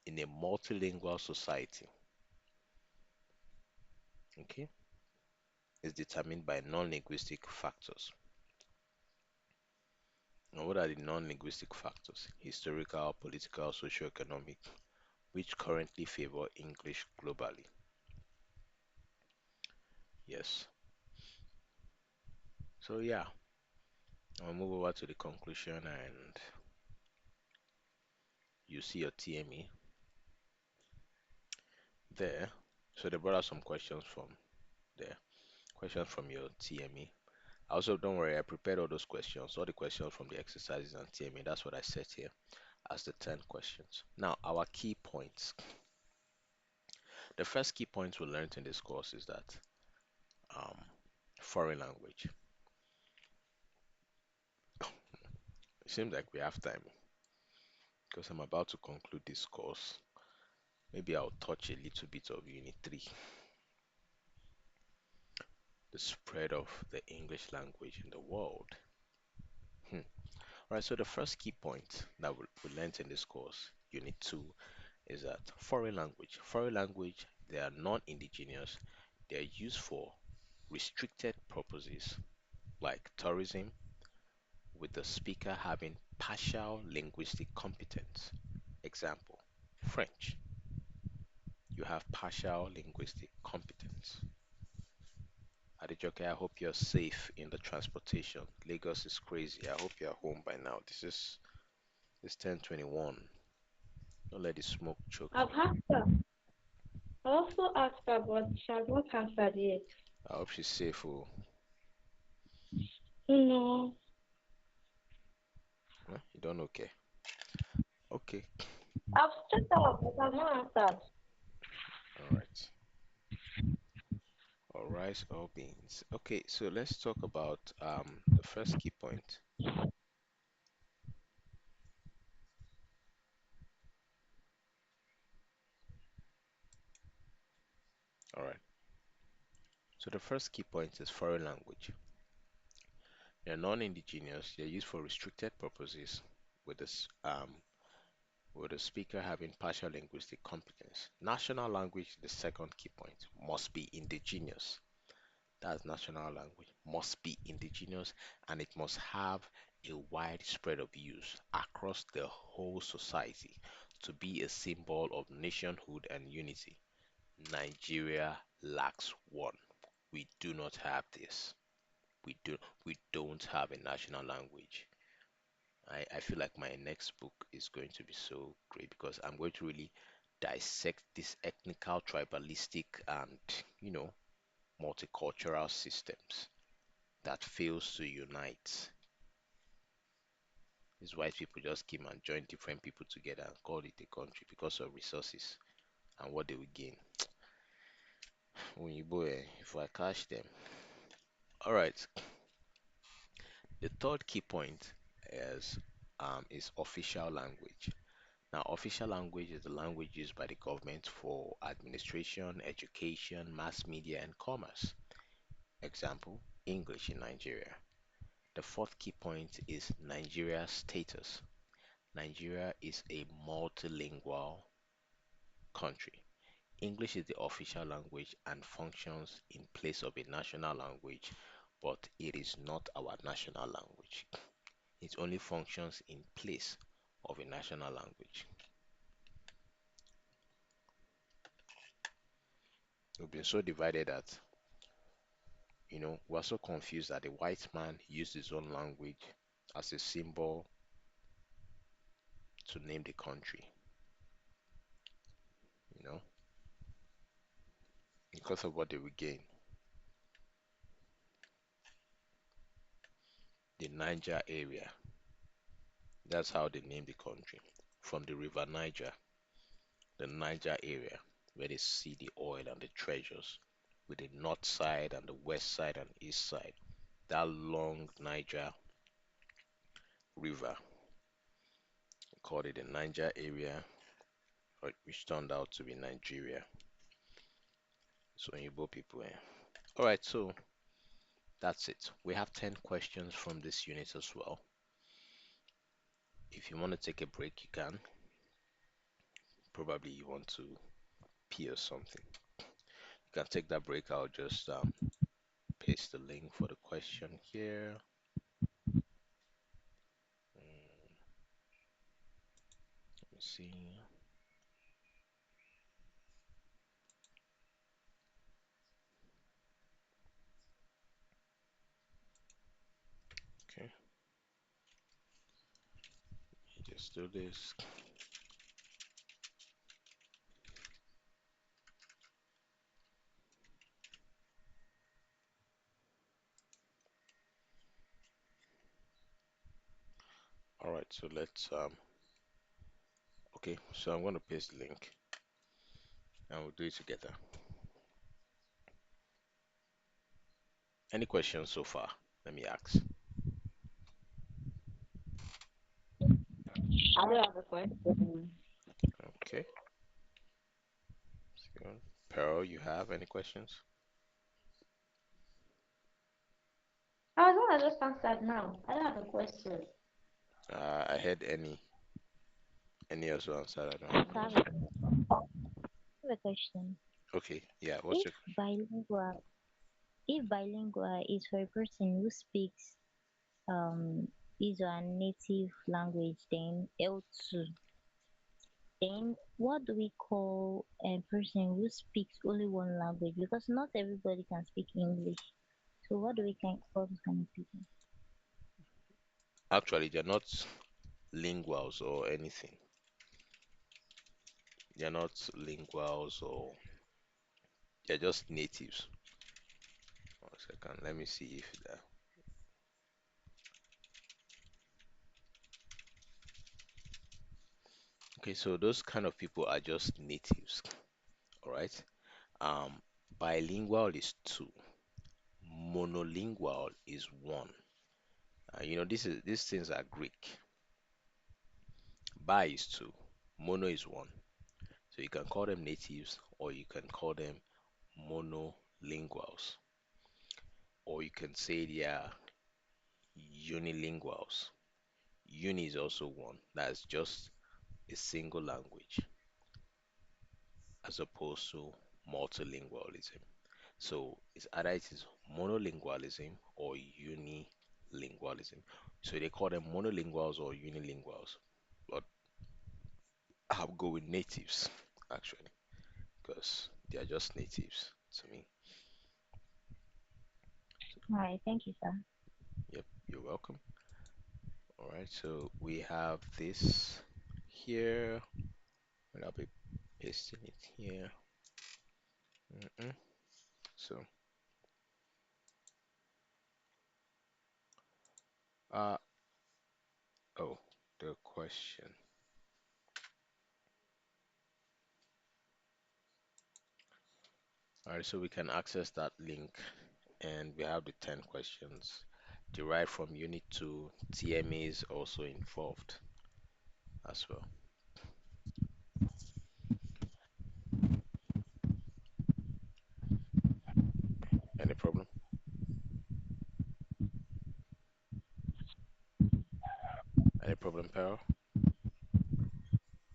in a multilingual society. Okay, is determined by non-linguistic factors. And what are the non-linguistic factors? Historical, political, socio-economic, which currently favor English globally. Yes. So yeah, I'll move over to the conclusion and you see your TME there. So they brought out some questions from there. Questions from your TME. Also, don't worry, I prepared all those questions, all the questions from the exercises and TME. That's what I set here as the 10 questions. Now, our key points. The first key point we learned in this course is that um, foreign language. It seems like we have time because I'm about to conclude this course. Maybe I'll touch a little bit of Unit 3, the spread of the English language in the world. Hmm. All right, so the first key point that we learned in this course, Unit 2, is that foreign language, they are non-indigenous. They are used for restricted purposes like tourism, with the speaker having partial linguistic competence. Example, French, you have partial linguistic competence. Adejoke, I hope you're safe in the transportation. Lagos is crazy. I hope you're home by now. This 10:21. Don't let the smoke choke I've you. asked her. I also asked her, but she has not answered yet. I hope she's safe. Oh, No, huh? You don't okay? Okay. I've checked out, but I've not answered. All right. All rice, all beans. Okay, so let's talk about the first key point. All right. So the first key point is foreign language. They're non-indigenous. They're used for restricted purposes, with this with the speaker having partial linguistic competence. National language, the second key point, must be indigenous. That's national language. Must be indigenous and it must have a wide spread of use across the whole society to be a symbol of nationhood and unity. Nigeria lacks one. We do not have this. We do we don't have a national language. I feel like my next book is going to be so great because I'm going to really dissect this ethnical, tribalistic, and multicultural systems that fails to unite. These white people just came and joined different people together and called it a country because of resources and what they will gain. When you boy, if I catch them. All right. The third key point is official language. Now, official language is the language used by the government for administration, education, mass media, and commerce. Example, English in Nigeria. The fourth key point is Nigeria's status. Nigeria is a multilingual country. English is the official language and functions in place of a national language, but it is not our national language. It only functions in place of a national language. We've been so divided that, we're so confused that the white man used his own language as a symbol to name the country, you know, because of what they would gain. The Niger area, that's how they named the country. From the river Niger, the Niger area, where they see the oil and the treasures, with the north side and the west side and east side. That long Niger river, called it the Niger area, which turned out to be Nigeria. So Igbo people. All right, so that's it. We have 10 questions from this unit as well. If you want to take a break, you can. Probably you want to pee or something. You can take that break. I'll just paste the link for the question here. Let me see. Okay, just do this. All right, so let's okay, so I'm going to paste the link and we'll do it together. Any questions so far? Let me ask. I do have a question. Okay, so, Pearl, you have any questions? I was gonna just answer now. I don't have a question. I heard any also answer. I don't have Yes, a I have question. a question. Okay, yeah. What's If your bilingual, if bilingual is for a person who speaks his or her native language, then L2, then what do we call a person who speaks only one language? Because not everybody can speak English. So what do we can call those kind of people? actually? They're not linguals or anything. They're not linguals or they're just natives. 1 second. Let me see if that. Okay, so those kind of people are just natives. All right. Um, Bilingual is two. Monolingual is one. These things are Greek. Bi is two. Mono is one. So you can call them natives, or you can call them monolinguals, or you can say they are unilinguals. Uni is also one. That's just a single language, as opposed to multilingualism. So it's either it is monolingualism or unilingualism. So they call them monolinguals or unilinguals. But I'll go with natives actually, because they are just natives to me. All right, thank you, sir. Yep, you're welcome. All right, so we have this here, and I'll be pasting it here. Mm-mm. So, uh, oh, the question. All right, so we can access that link, and we have the 10 questions derived from Unit 2. TMA is also involved as well. Any problem?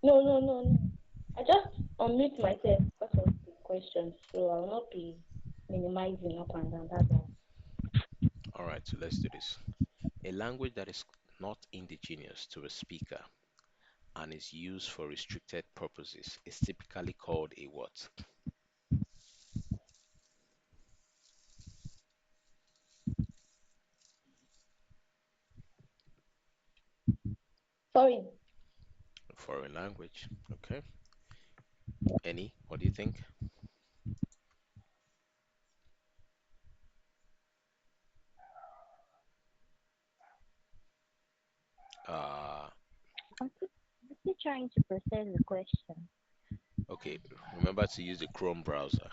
No, no, no, no. I just unmute myself because of the question, so I'll not be minimizing up and down. That's all. All right, so let's do this. A language that is not indigenous to a speaker and is used for restricted purposes is typically called a what? Sorry. A foreign language. Okay. Any? What do you think? Uh, I'm still trying to process the question. okay. Remember to use the Chrome browser.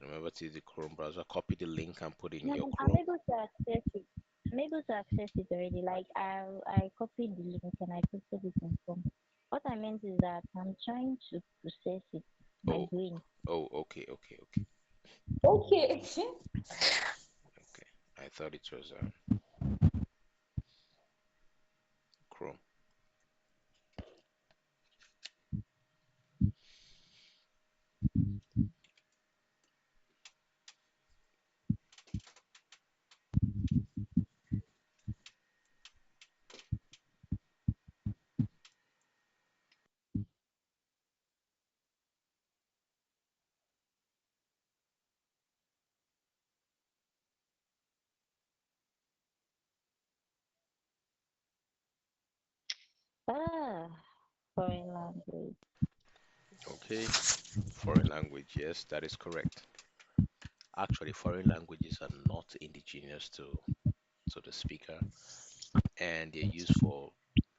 Remember to use the Chrome browser. Copy the link and put it in No, your I'm Chrome. able to access it. I'm able to access it already. Like I copied the link and I posted it in Chrome. What I meant is that I'm trying to process it. My Oh, brain. oh, okay, okay, okay, Okay. okay. I thought it was Chrome. Ah, foreign language. Okay. Foreign language. Yes, that is correct. Actually, foreign languages are not indigenous to the speaker, and they're used for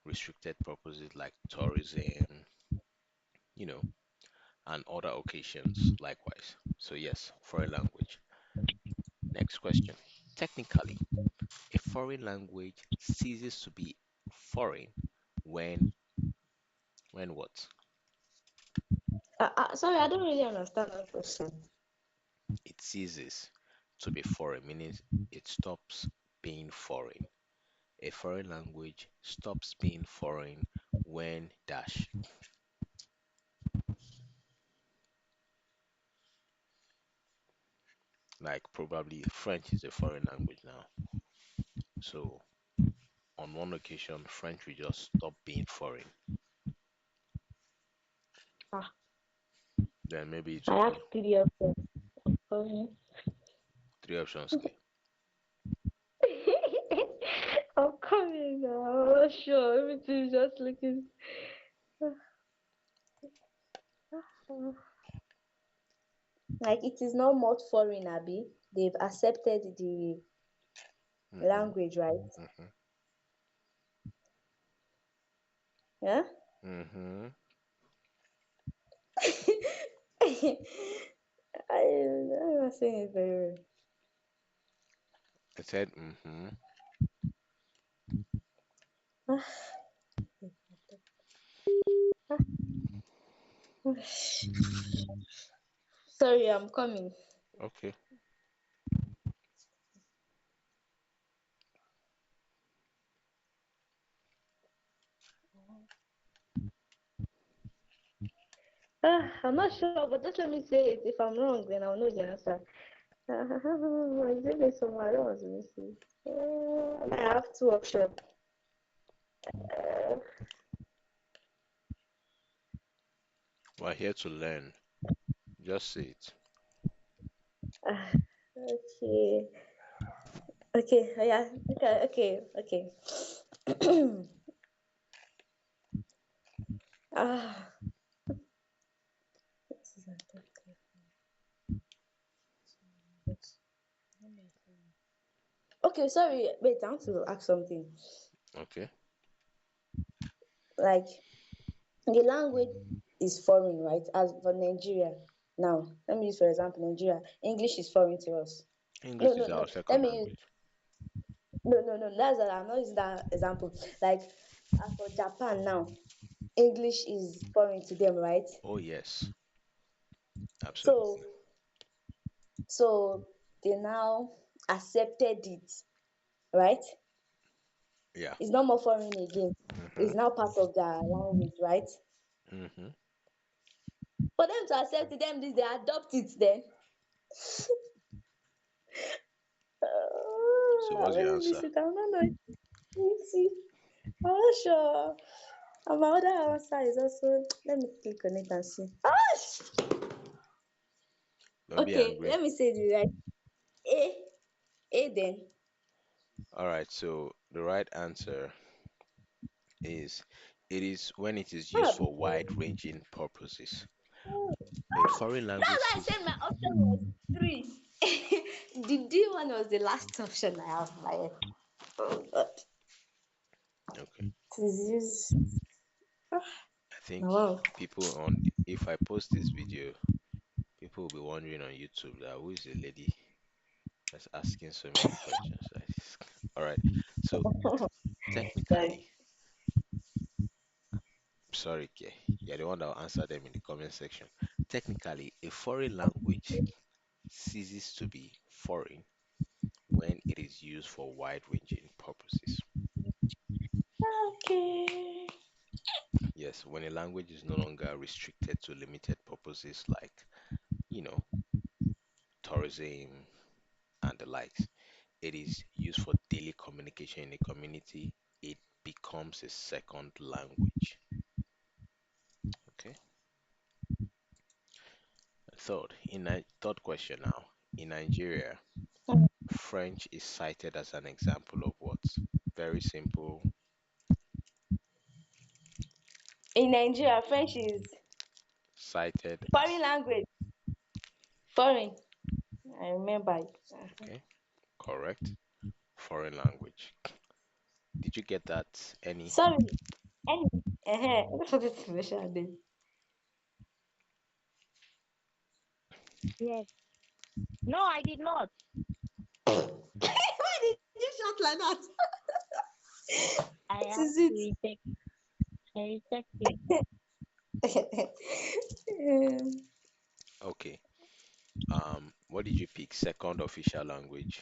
restricted purposes like tourism, you know, and other occasions likewise. So yes, foreign language. Next question. Technically, a foreign language ceases to be foreign when what? Sorry, I don't really understand that question. It ceases to be foreign, meaning it stops being foreign. A foreign language stops being foreign when dash. Like probably French is a foreign language now. So on one occasion, French will just stop being foreign. Ah, Then maybe it I will have be three options. Um, three options. Okay. I'm coming now. I'm not sure. Everything is just looking. Like it is not much foreign, Abby. They've accepted the Mm-hmm. language, right? Mm-hmm. Yeah. Mm-hmm. I'm not saying it very I said mm-hmm. well. Sorry, I'm coming. Okay. I'm not sure, but just let me say it. If I'm wrong, then I'll know the answer. Is it this one? I don't want to see. I have two options. Uh, We're here to learn. Just say it. okay. Okay. Yeah. Okay. Okay. Okay. ah. Okay. Sorry. Wait. I want to ask something. Okay. Like the language is foreign, right? As for Nigeria. Now, let me use for example Nigeria. English is foreign to us. No, English no, is no. our Let second me use language. no, no, no. That's I'm not using that example. Like as for Japan now, English is foreign to them, right? Oh yes, So absolutely. so they now accepted it, right? Yeah. It's not more foreign again. Mm-hmm. It's now part of their language, right? Mm-hmm. For them to accept it, them this they adopt it then. So what's Let your me answer? miss it. I'm not know. Let me see. I'm not sure. And my other answer is also. Let me click on it and see. Ah! Don't be Okay, angry. let me say the right. A. A then. All right. So the right answer is it is when it is used Ah, for wide-ranging purposes. A ah, foreign language that's why I is said my option was three. The D one was the last option I have. My oh God. okay. It is used. I think Oh, wow. people on if I post this video, people will be wondering on YouTube that who is the lady that's asking so many questions like this. All right. So Sorry. technically, sorry, K, you're the one that will answer them in the comment section. Technically, a foreign language ceases to be foreign when it is used for wide-ranging purposes. Okay. Yes, when a language is no longer restricted to limited purposes like, you know, tourism and the likes, it is used for daily communication in a community, it becomes a second language. Okay. Third question now. In Nigeria, French is cited as an example of what? Very simple. In Nigeria, French is Cited foreign as, language. Foreign. I remember it. okay, correct. Foreign language. Did you get that? Any? Sorry. Any. I forgot to mention this. Yes. No, I did not. Why did you shout like that? I What have is to it? reject. I reject it. Um, Okay. What did you pick? Second official language.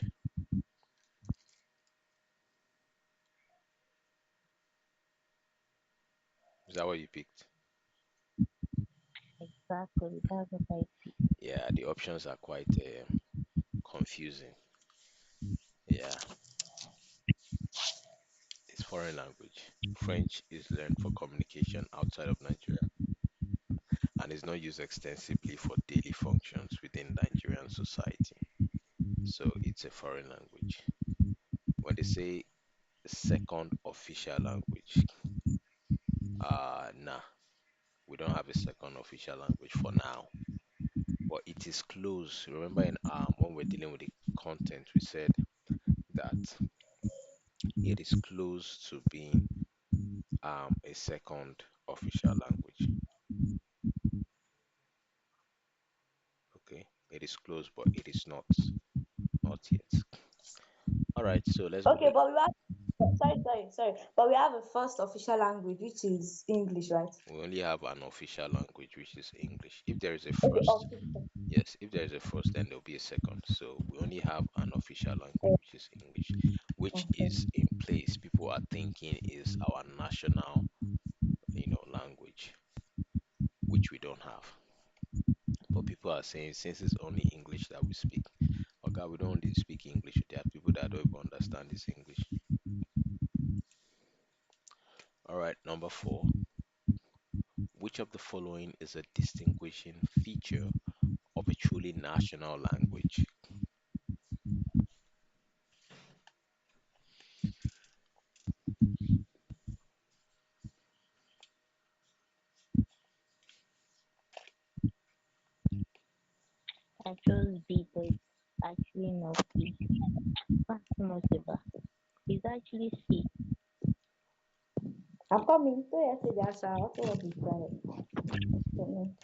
Is that what you picked? Exactly. That's what I picked. Yeah, the options are quite confusing. Yeah, it's foreign language. French is learned for communication outside of Nigeria and is not used extensively for daily functions within Nigerian society. So it's a foreign language. When they say second official language, nah, we don't have a second official language for now, but it is close. Remember, in when we're dealing with the content, we said that it is close to being a second official language. Okay, it is close, but it is not yet. All right, so let's go okay, to. but we have sorry. But we have a first official language which is English, right? We only have an official language, which is English. If there is a Okay, first, official. yes, if there is a first, then there'll be a second. So we only have an official language, which is English, which is Okay. in place. People are thinking is our national, language, which we don't have. But people are saying since it's only English that we speak, oh God, we don't only speak English. There are people that don't even understand this English. All right, number four. Which of the following is a distinguishing feature of a truly national language? I chose B, but it's actually not B. What's the most about? It's actually C. I'm coming. So yesterday, that's I also want to try it. Mhm.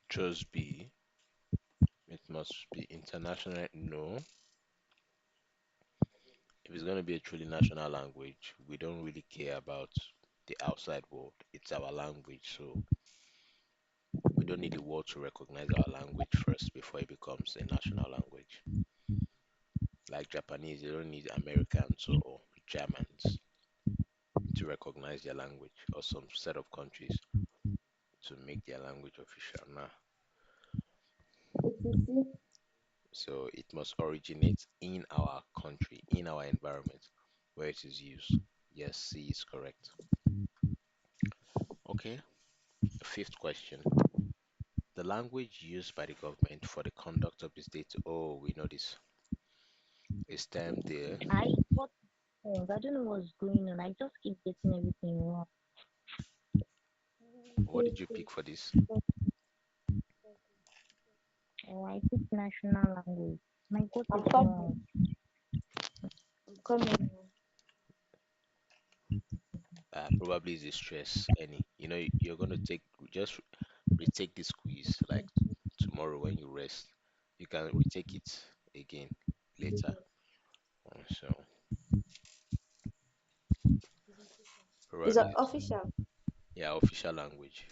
Chose B. It must be international. No. If it's going to be a truly national language, we don't really care about the outside world. It's our language, so we don't need the world to recognize our language first before it becomes a national language. Like Japanese, they don't need Americans or Germans to recognize their language, or some set of countries to make their language official. Nah. Okay, So it must originate in our country, in our environment where it is used. Yes, C is correct. Okay, fifth question. The language used by the government for the conduct of the state. Oh, we know this. Is termed there. I got wrong. I don't know what's going on. I just keep getting everything wrong. What did you pick for this? Oh, I picked national language. My God I'm is coming. wrong. I'm coming. Probably is the stress. Any, you're gonna take just retake this quiz like tomorrow when you rest. You can retake it again later. So It's probably, official. yeah, official language.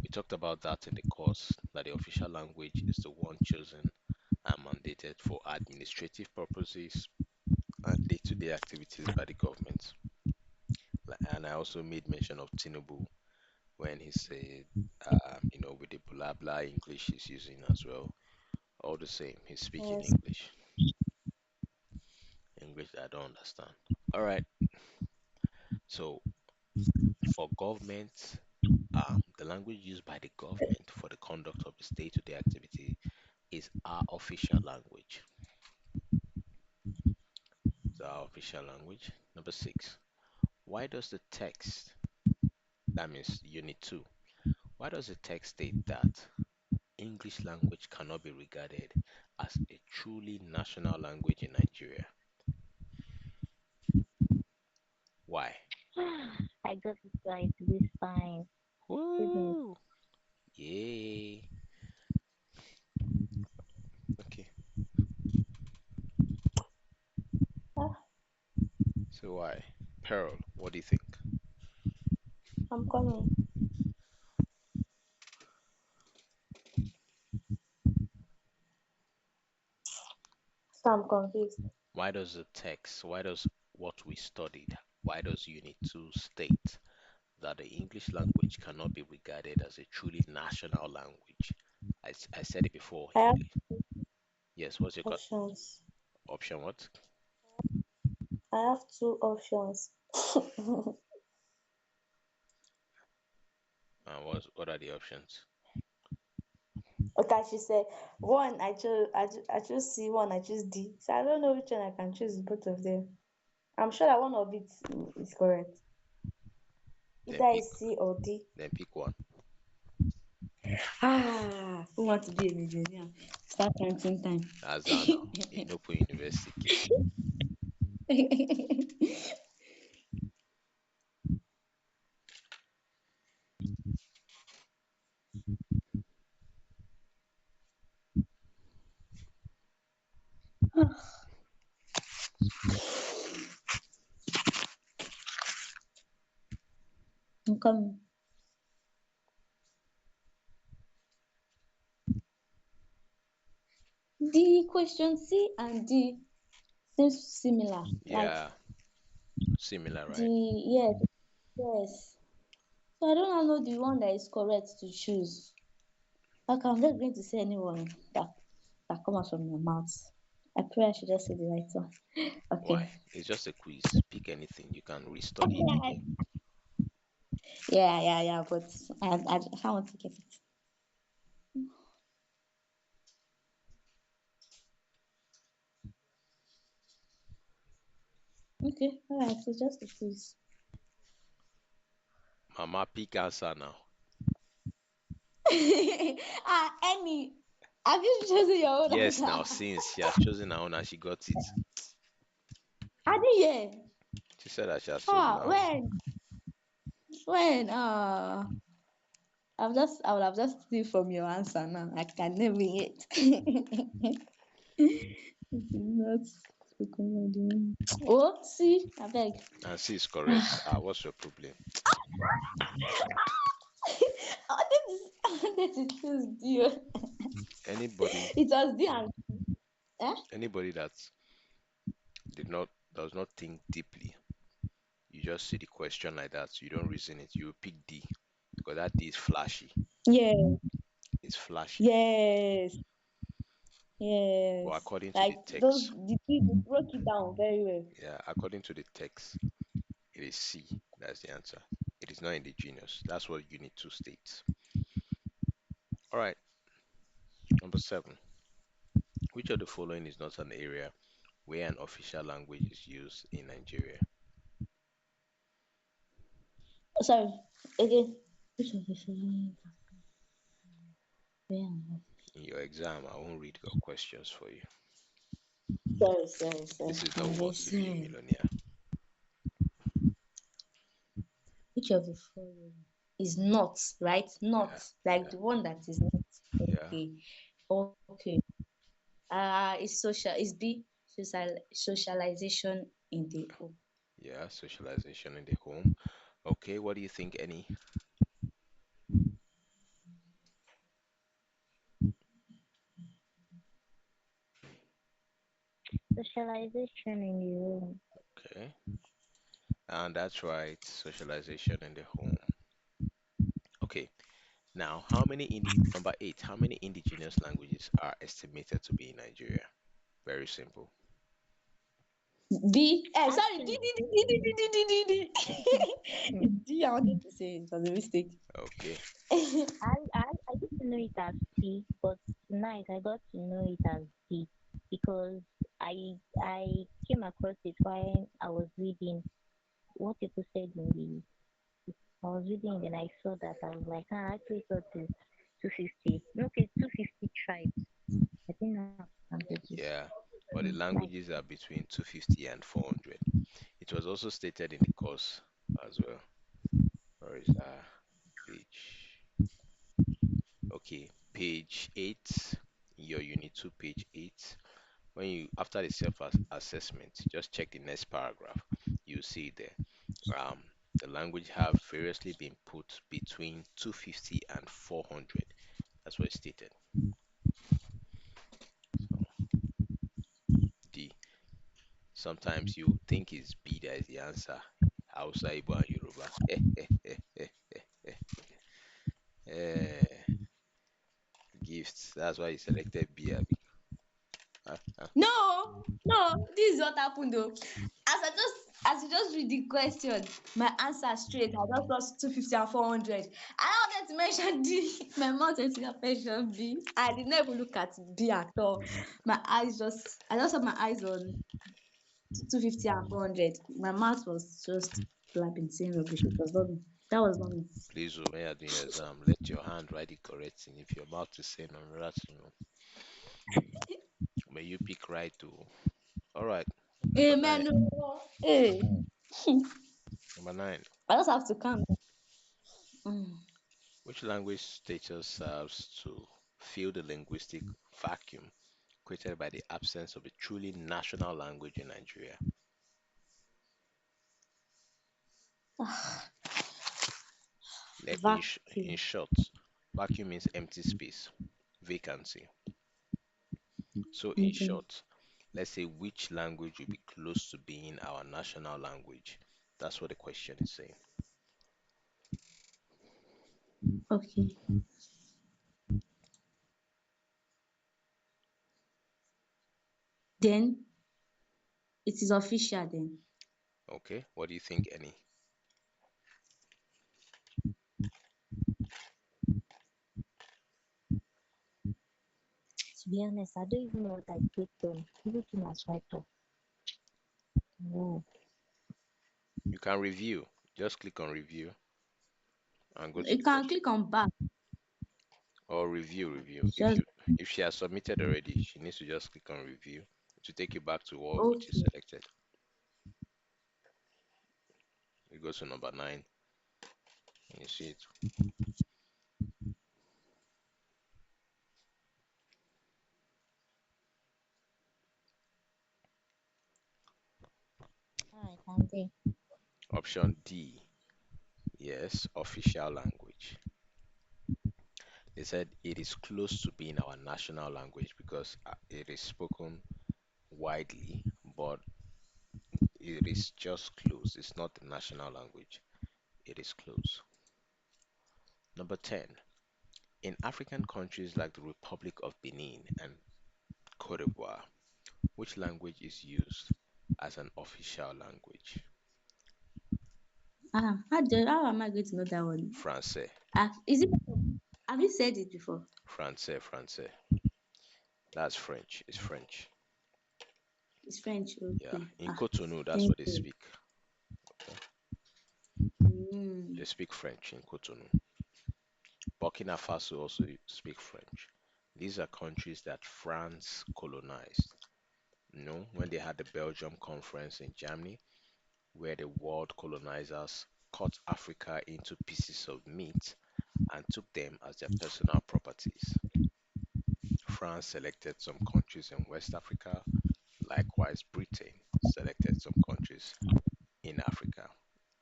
We talked about that in the course, that the official language is the one chosen and mandated for administrative purposes and day-to-day activities by the government. And I also made mention of Tinubu when he said, with the blah blah English he's using as well. All the same, he's speaking Yes. English that I don't understand. All right. So for government, the language used by the government for the conduct of its day-to-day activity is our official language. It's our official language. Number six. Why does the text, that means Unit 2, why does the text state that English language cannot be regarded as a truly national language in Nigeria? Why? I got it right this time. Goodness. Woo! Yay! Okay. Ah, So why? Pearl, what do you think? I'm coming. So I'm confused. Why does what we studied, why does Unit 2 state that the English language cannot be regarded as a truly national language? I said it before, I have English. Yes, what's your options. option? What? I have two options. What are the options? Okay, she said one I choose C, one I choose D. So I don't know which one I can choose both of them. I'm sure that one of it is correct. Then Either pick it's C or D. then pick one. Who wants to be a millionaire? Start counting time. Azana, Inopo University. I'm coming. The question C and D seems similar. Like Yeah, similar, the right? yes, yes. So I don't know the one that is correct to choose. Like I'm just going to say anyone that comes out from your mouth. I pray I should just say the right one. Okay. Why? It's just a quiz. Pick anything. You can restudy it again. Yeah. But I can't want to get it. Okay, all right. So just a quiz. Mama, pick answer now. Any. Have you chosen your own Yes, now answer? since she has chosen her own and she got it, I didn't hear. she said that she has chosen her own. When I would have just steal from your answer now. I can never it. It is not spoken word. Oh, see, I beg. And she is correct. What's your problem? I wanted to choose you. Anybody, It was the answer. Eh? anybody that Did not does not think deeply. You just see the question like that, so you don't reason it. You pick D because that D is flashy. Yeah, It's flashy. yes, But yes. according to Like the those, text, the people broke it down very well. yeah, according to the text, it is C. That's the answer. It is not indigenous. That's what Unit 2 states. All right, number 7. Which of the following is not an area where an official language is used in Nigeria? Sorry, again. Which of the following? Where am I? In your exam, I won't read your questions for you. Sorry, sorry, sorry. This is not I'm who wants to be a listening. millionaire. Which of the following is not, right? Not Yeah, like yeah, the one that is not. yeah, Okay. Okay. It's social. It's B. Socialization in the home. yeah. Socialization in the home. Okay, what do you think, Any? Socialization in the room. Okay, and that's right. Socialization in the home. Okay, now number 8, how many indigenous languages are estimated to be in Nigeria? Very simple. D. Sorry. D. Actually, D. D. D. D. D. D. D. D. It's D. I wanted to say it was a mistake. Okay, I used to know it as C, but tonight I got to know it as D because I came across it while I was reading what people said in the I was reading and then I saw that I was like, I actually thought it's 250. Okay, 250 tribes. I didn't know how to count it. yeah, but the Nice. languages are between 250 and 400. It was also stated in the course as well. Where is that page? Okay, page 8, in your unit 2, page 8. When you, after the self assessment, just check the next paragraph. You see there. Um, the language have variously been put between 250 and 400. That's what it stated. So D. Sometimes you think it's B that is the answer. Hausa, Igbo, and Yoruba. Eh, gifts. That's why you selected B, Abi. No, no, this is what happened though. As you just read the question, my answer straight. I just lost 250 and 400. I wanted to mention D. My mouth wanted to mention B. I did not even look at B at all. I just had my eyes on 250 and 400. My mouth was just blabbing, saying rubbish. It was not me. That was not me. Please, when you're doing your exam, let your hand write the correct thing. If your mouth is saying another thing, may you pick right too. All right. Number nine. Amen. Oh. Hey, Number 9. I just have to calm down. Mm. Which language status serves to fill the linguistic vacuum created by the absence of a truly national language in Nigeria? In Vacuum. short, vacuum means empty space, vacancy. So, in Okay. short, let's say which language will be close to being our national language. That's what the question is saying. Okay. Then it is official then. Okay, what do you think, Any? To be honest, I don't even know what I clicked on. Everything has swiped off. No, You can review. Just click on review and go to You the can question. click on back. Or review. It's just If she has submitted already, she needs to just click on review to take you back to what which is okay. selected. You go to number 9 and you see it. alright, I'm there. Option D, yes, official language. They said it is close to being our national language because it is spoken widely, but It is just close. It's not the national language. It is close. Number 10. In African countries like the Republic of Benin and Cote d'Ivoire, which language is used as an official language? How am I going to know that one? Francais. Is it? Have you said it before? Francais, Francais. That's French. It's French. It's French. Yeah. Okay. In Cotonou, that's Thank what they you. speak. Okay. Mm. They speak French in Cotonou. Burkina Faso also speak French. These are countries that France colonized. You know, when they had the Belgium conference in Germany, where the world colonizers cut Africa into pieces of meat and took them as their personal properties. France selected some countries in West Africa. Likewise, Britain selected some countries in Africa.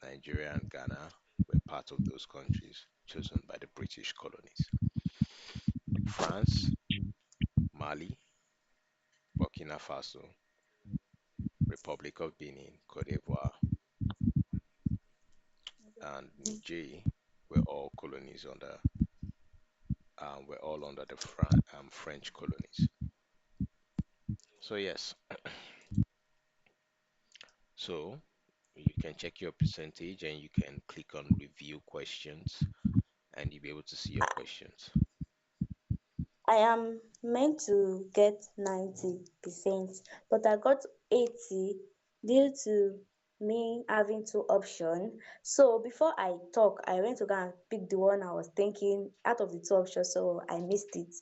Nigeria and Ghana were part of those countries chosen by the British colonies. France, Mali, Burkina Faso, Republic of Benin, Cote d'Ivoire, and Niger were all colonies under were all under the French colonies. So yes, so you can check your percentage and you can click on review questions and you'll be able to see your questions. I am meant to get 90%, but I got 80 due to me having two options. So before I talk, I went to go and pick the one I was thinking out of the two options, so I missed it.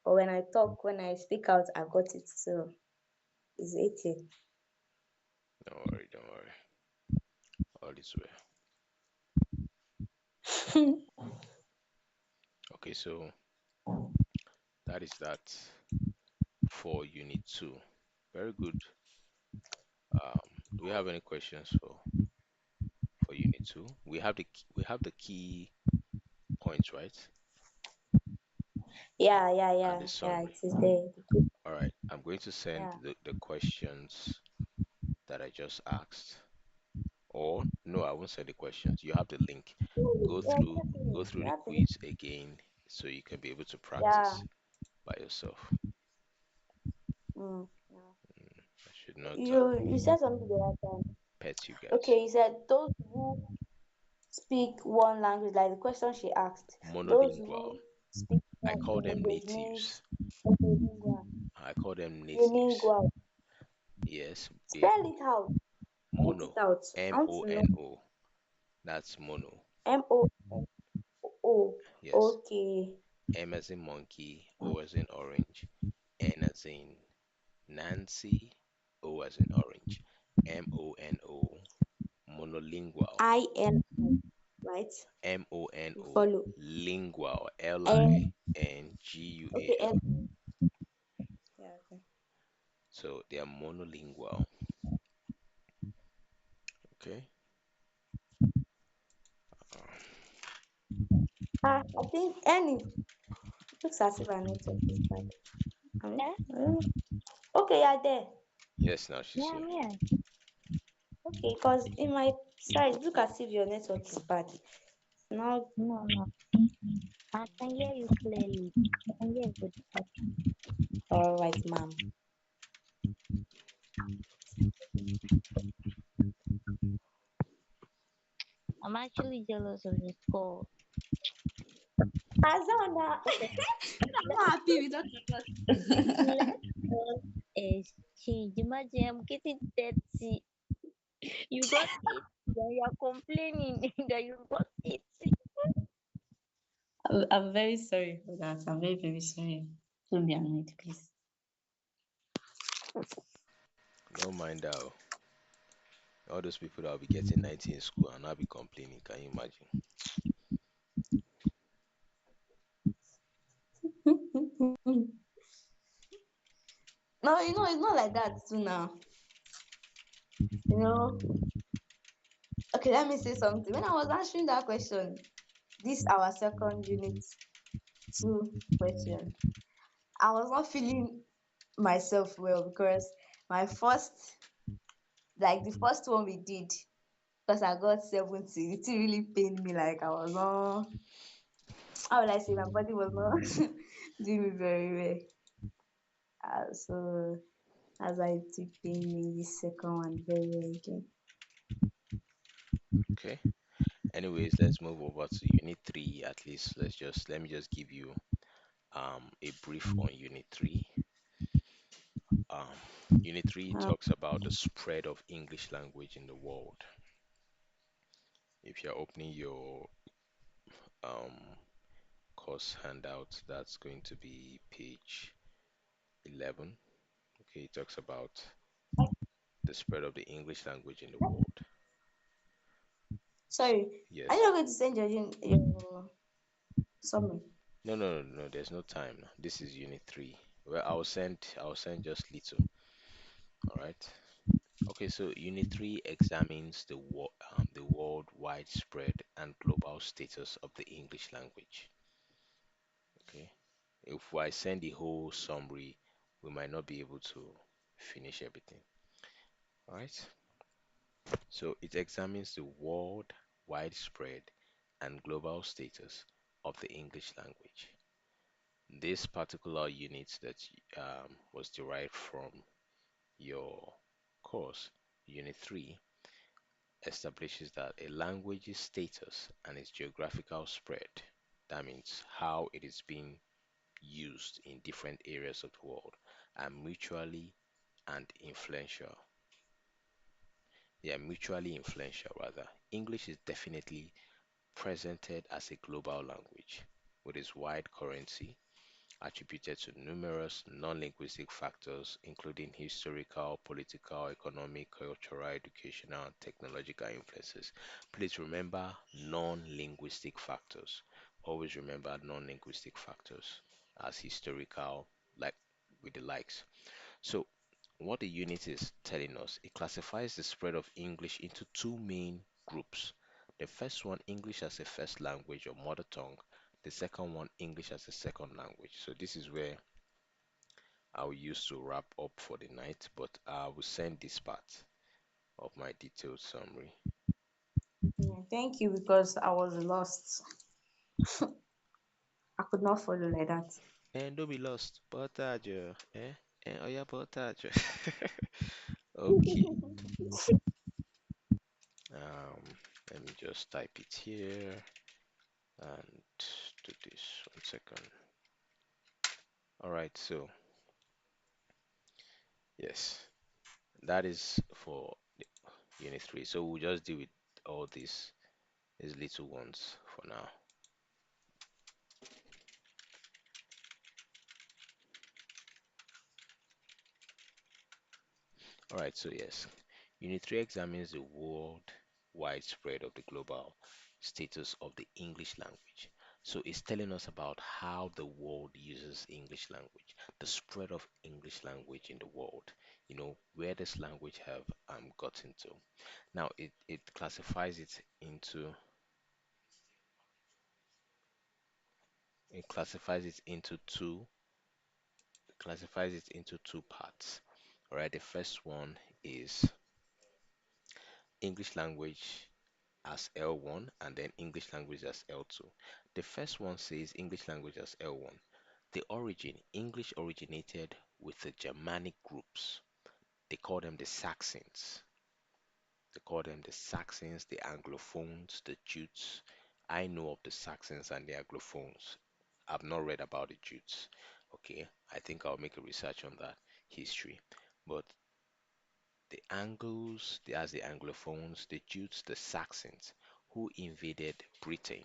But when I talk, when I speak out, I got it. So it's 80. Don't worry, don't worry. All is well. Okay, so that is that for Unit 2. Very good. Do we have any questions for Unit 2? We have the key points, right? And the Yeah, summary. it is there. All right, I'm going to send Yeah. the questions that I just asked. Or no, I won't send the questions. You have the link. Go Yeah, through go exactly. through You the have to. quiz again so you can be able to Yeah. practice by yourself. Yeah. I should not You said something the other time. pet you guys. Okay, you said those who speak one language, like the question she asked, those Monolingual. who speak I one call them language means natives. monolingual. I call them natives. Unilingual. Yes, Spell it out. Spell mono. it out. I M want O to know. N O. That's mono. MOO. Yes. Okay. M as in monkey, O as in orange, N as in Nancy, O as in orange. MONO. Monolingual. IN, right? You MONO. follow. Lingual. M. Okay, LINGUAL. M. Yeah, okay. So they are monolingual. Okay. I think any looks as if I network is bad. Yeah, Okay, yeah, there. Yes, now she's yeah, here. I'm here. Okay, because in my side, look as if your network is bad. Now, No, no. I can hear you clearly. I can hear good. all right, ma'am. I'm actually jealous of the score. Azana, Okay, I'm let, not happy with what you got. let us exchange. Imagine I'm getting 30. You got it. Then you're complaining that you got 80. I'm very sorry for that. I'm very, very sorry. Don't be annoyed, please. Don't mind that. All those people that will be getting 90 in school and I'll be complaining. Can you imagine? No, it's not like that too now. You know, okay, let me say something. When I was answering that question, this our second unit two question, I was not feeling myself well because my first Like the first one we did, because I got 70, it really pained me. Like I was not, how would I say, my body was not doing me very well. So as I took pain me the second one very well again. Okay. Anyways, let's move over to Unit 3. At least let me just give you a brief on Unit 3. Um, Unit 3 Uh, talks about the spread of English language in the world. If you're opening your um, course handout, that's going to be page 11. Okay, it talks about the spread of the English language in the world. Sorry, are you Yes. not going to send your summary? No, no, no, no, there's no time now. This is Unit 3. Well, I'll send just little. All right. Okay, so Unit 3 examines the worldwide spread and global status of the English language. Okay, if I send the whole summary, we might not be able to finish everything. All right, so it examines the worldwide spread and global status of the English language. This particular unit that was derived from your course, Unit 3, establishes that a language's status and its geographical spread, that means how it is being used in different areas of the world, are mutually and influential. They are mutually influential, rather. English is definitely presented as a global language with its wide currency attributed to numerous non-linguistic factors, including historical, political, economic, cultural, educational, and technological influences. Please remember non-linguistic factors. Always remember non-linguistic factors as historical, like with the likes. So, what the unit is telling us, it classifies the spread of English into two main groups. The first one, English as a first language or mother tongue. The second one, English as a second language. So this is where I will use to wrap up for the night, but I will send this part of my detailed summary. Yeah, thank you because I was lost. I could not follow like that. And don't be lost. Potager, eh? Oh yeah, potager. Okay. Um, Let me just type it here and do this 1 second. All right, so yes, that is for Unit 3. So we'll just deal with all these little ones for now. All right, so yes, Unit 3 examines the worldwide spread of the global status of the English language. So it's telling us about how the world uses English language, the spread of English language in the world, where this language have gotten to. Now it classifies it into two parts. All right, the first one is English language as L1 and then English language as L2. The first one says English language as L1. The origin, English originated with the Germanic groups. They call them the Saxons. They call them the Saxons, the Anglophones, the Jutes. I know of the Saxons and the Anglophones. I've not read about the Jutes. Okay, I think I'll make a research on that history. But the Angles, as the Anglophones, the Jutes, the Saxons, who invaded Britain.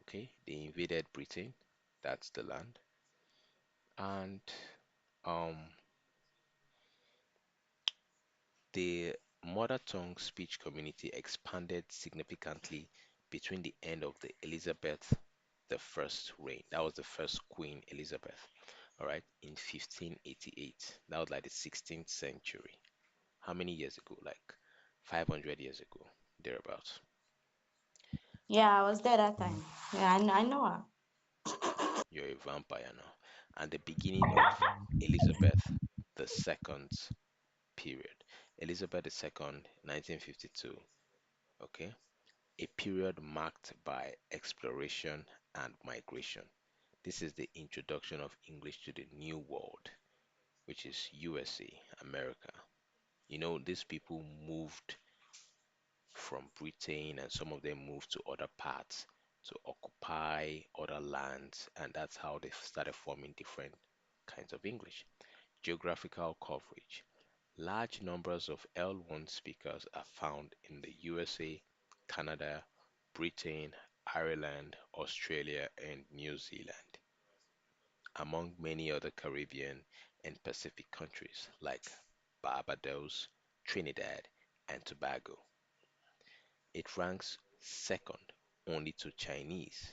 Okay, they invaded Britain, that's the land, and um, the mother tongue speech community expanded significantly between the end of the Elizabeth the First reign. That was the first Queen Elizabeth, all right, in 1588. That was like the 16th century. How many years ago? Like 500 years ago, thereabouts. Yeah, I was there that time. Yeah, I know her. You're a vampire now. And the beginning of Elizabeth the Second's period. Elizabeth II, 1952. Okay, a period marked by exploration and migration. This is the introduction of English to the New World, which is USA, America. You know, these people moved from Britain and some of them moved to other parts to occupy other lands, and that's how they started forming different kinds of English. Geographical coverage. Large numbers of L1 speakers are found in the USA, Canada, Britain, Ireland, Australia, and New Zealand, among many other Caribbean and Pacific countries like Barbados, Trinidad, and Tobago. It ranks second only to Chinese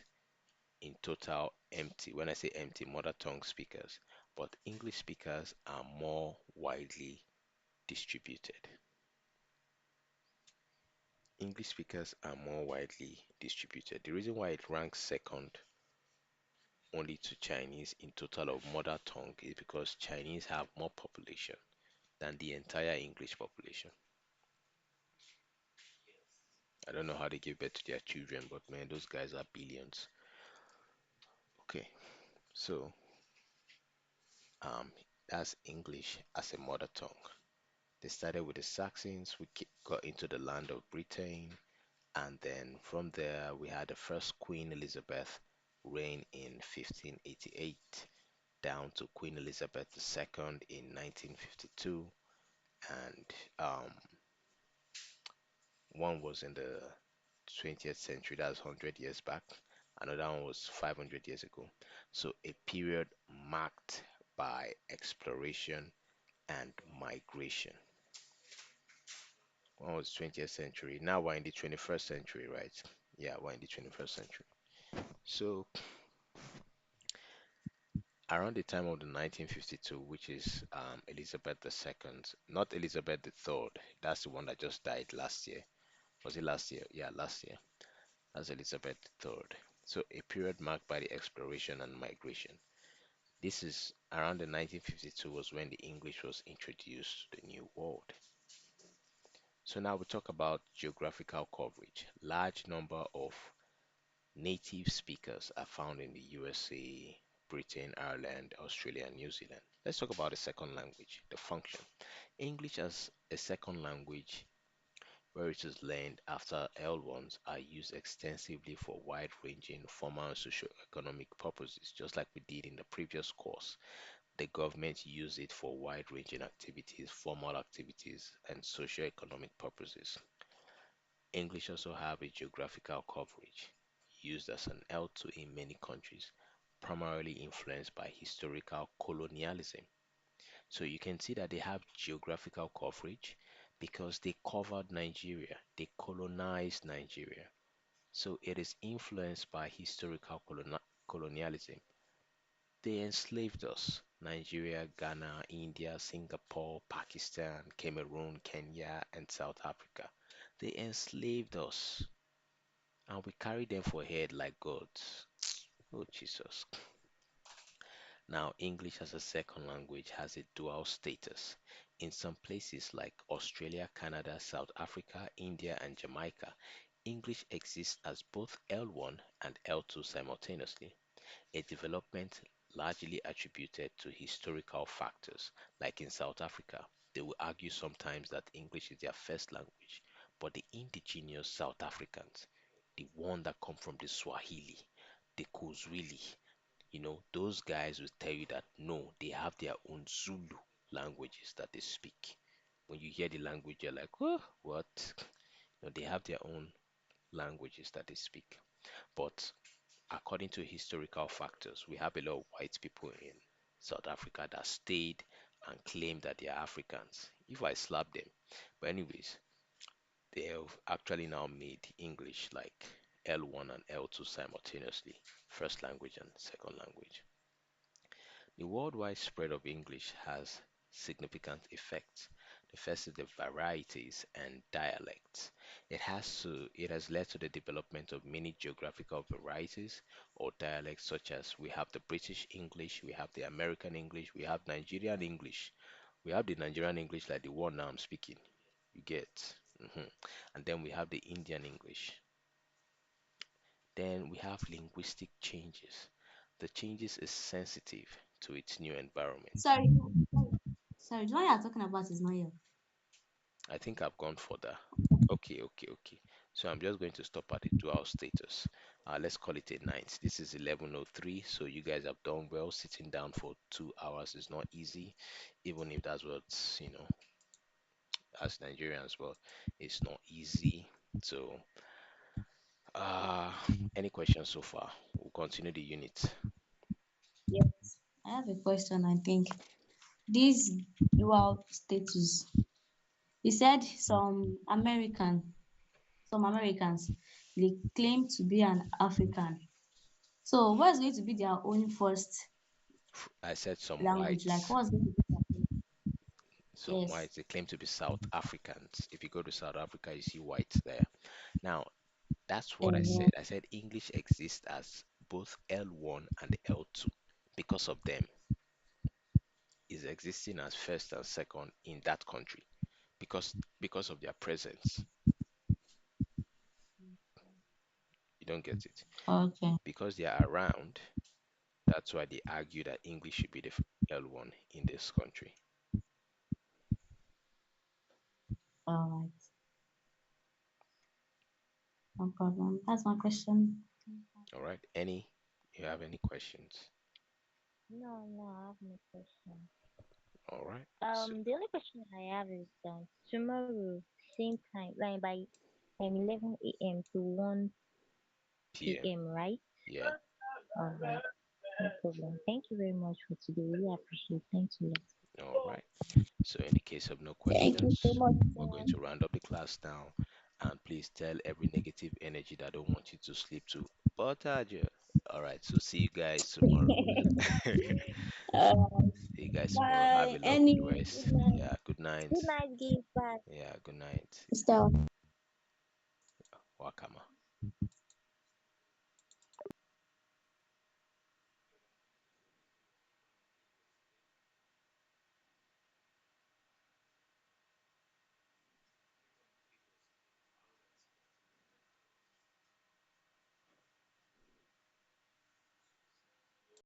in total empty, when I say empty, mother tongue speakers, but English speakers are more widely distributed. English speakers are more widely distributed. The reason why it ranks second only to Chinese in total of mother tongue is because Chinese have more population than the entire English population. I don't know how they give birth to their children, but man, those guys are billions. Okay, so um, that's English as a mother tongue. They started with the Saxons, got into the land of Britain, and then from there we had the first Queen Elizabeth reign in 1588 down to Queen Elizabeth II in 1952, and um, one was in the 20th century, that's 100 years back. Another one was 500 years ago. So a period marked by exploration and migration. One was 20th century. Now we're in the 21st century, right? Yeah, we're in the 21st century. So around the time of the 1952, which is Elizabeth II, not Elizabeth III, that's the one that just died last year. Was it last year? Yeah, last year. That's Elizabeth III. So a period marked by the exploration and migration. This is around the 1952 was when the English was introduced to the New World. So now we talk about geographical coverage. Large number of native speakers are found in the USA, Britain, Ireland, Australia, and New Zealand. Let's talk about the second language, the function. English as a second language, where it is learned after L1s, are used extensively for wide-ranging formal and socio-economic purposes, just like we did in the previous course. The government use it for wide-ranging activities, formal activities, and socio-economic purposes. English also have a geographical coverage, used as an L2 in many countries, primarily influenced by historical colonialism. So you can see that they have geographical coverage because they covered Nigeria, they colonized Nigeria. So it is influenced by historical colonialism. They enslaved us. Nigeria, Ghana, India, Singapore, Pakistan, Cameroon, Kenya, and South Africa. They enslaved us and we carried them for head like gods. Oh, Jesus. Now, English as a second language has a dual status. In some places like Australia, Canada, South Africa, India, and Jamaica, English exists as both L1 and L2 simultaneously, a development largely attributed to historical factors. Like in South Africa, they will argue sometimes that English is their first language, but the indigenous South Africans, the one that come from the Swahili, the Kuzwili, those guys will tell you that no, they have their own Zulu languages that they speak. When you hear the language, you're like, oh, what? They have their own languages that they speak. But according to historical factors, we have a lot of white people in South Africa that stayed and claimed that they are Africans. If I slap them. But anyways, they have actually now made English like L1 and L2 simultaneously, first language and second language. The worldwide spread of English has significant effects. The first is the varieties and dialects. It has led to the development of many geographical varieties or dialects, such as we have the British English, we have the American English, we have Nigerian English, we have the Nigerian English like the one now I'm speaking. You get. And then we have the Indian English. Then we have linguistic changes. The changes is sensitive to its new environment. Sorry, sorry. The one you are talking about is not here. I think I've gone further. Okay, okay, okay. So I'm just going to stop at the dual status. Let's call it a night. This is 11:03, so you guys have done well. Sitting down for 2 hours is not easy, even if that's what, as Nigerians, well, it's not easy. So, uh, any questions so far? We'll continue the unit. Yes. I have a question, I think. This dual status. You said some Americans, they claim to be an African. So what's going to be their own first I said language? Like what's going to be their some yes. whites, they claim to be South Africans. If you go to South Africa, you see whites there. Now, that's what I Uh, said. I said English exists as both L1 and L2. Because of them, is existing as first and second in that country. Because of their presence. You don't get it. okay. Because they are around, that's why they argue that English should be the L1 in this country. All right. No problem. That's my question. All right. You have any questions? No, no, I have no question. All right. So, The only question I have is that tomorrow, same time, like by 11 a.m. to 1 PM. p.m., right? Yeah. Alright, no problem. Thank you very much for today. Really appreciate. Thanks a lot. All right. So, in the case of no Thank you so questions, much, we're going sir. to round up the class now. And please tell every negative energy that don't want you to sleep to Botaja. All right. So, see you guys tomorrow. uh, See you guys tomorrow. Have bye. a lovely Any rest. good night. Yeah. Good night. Good night, Gabe. Bye. Yeah. Good night. Stop. Wakama.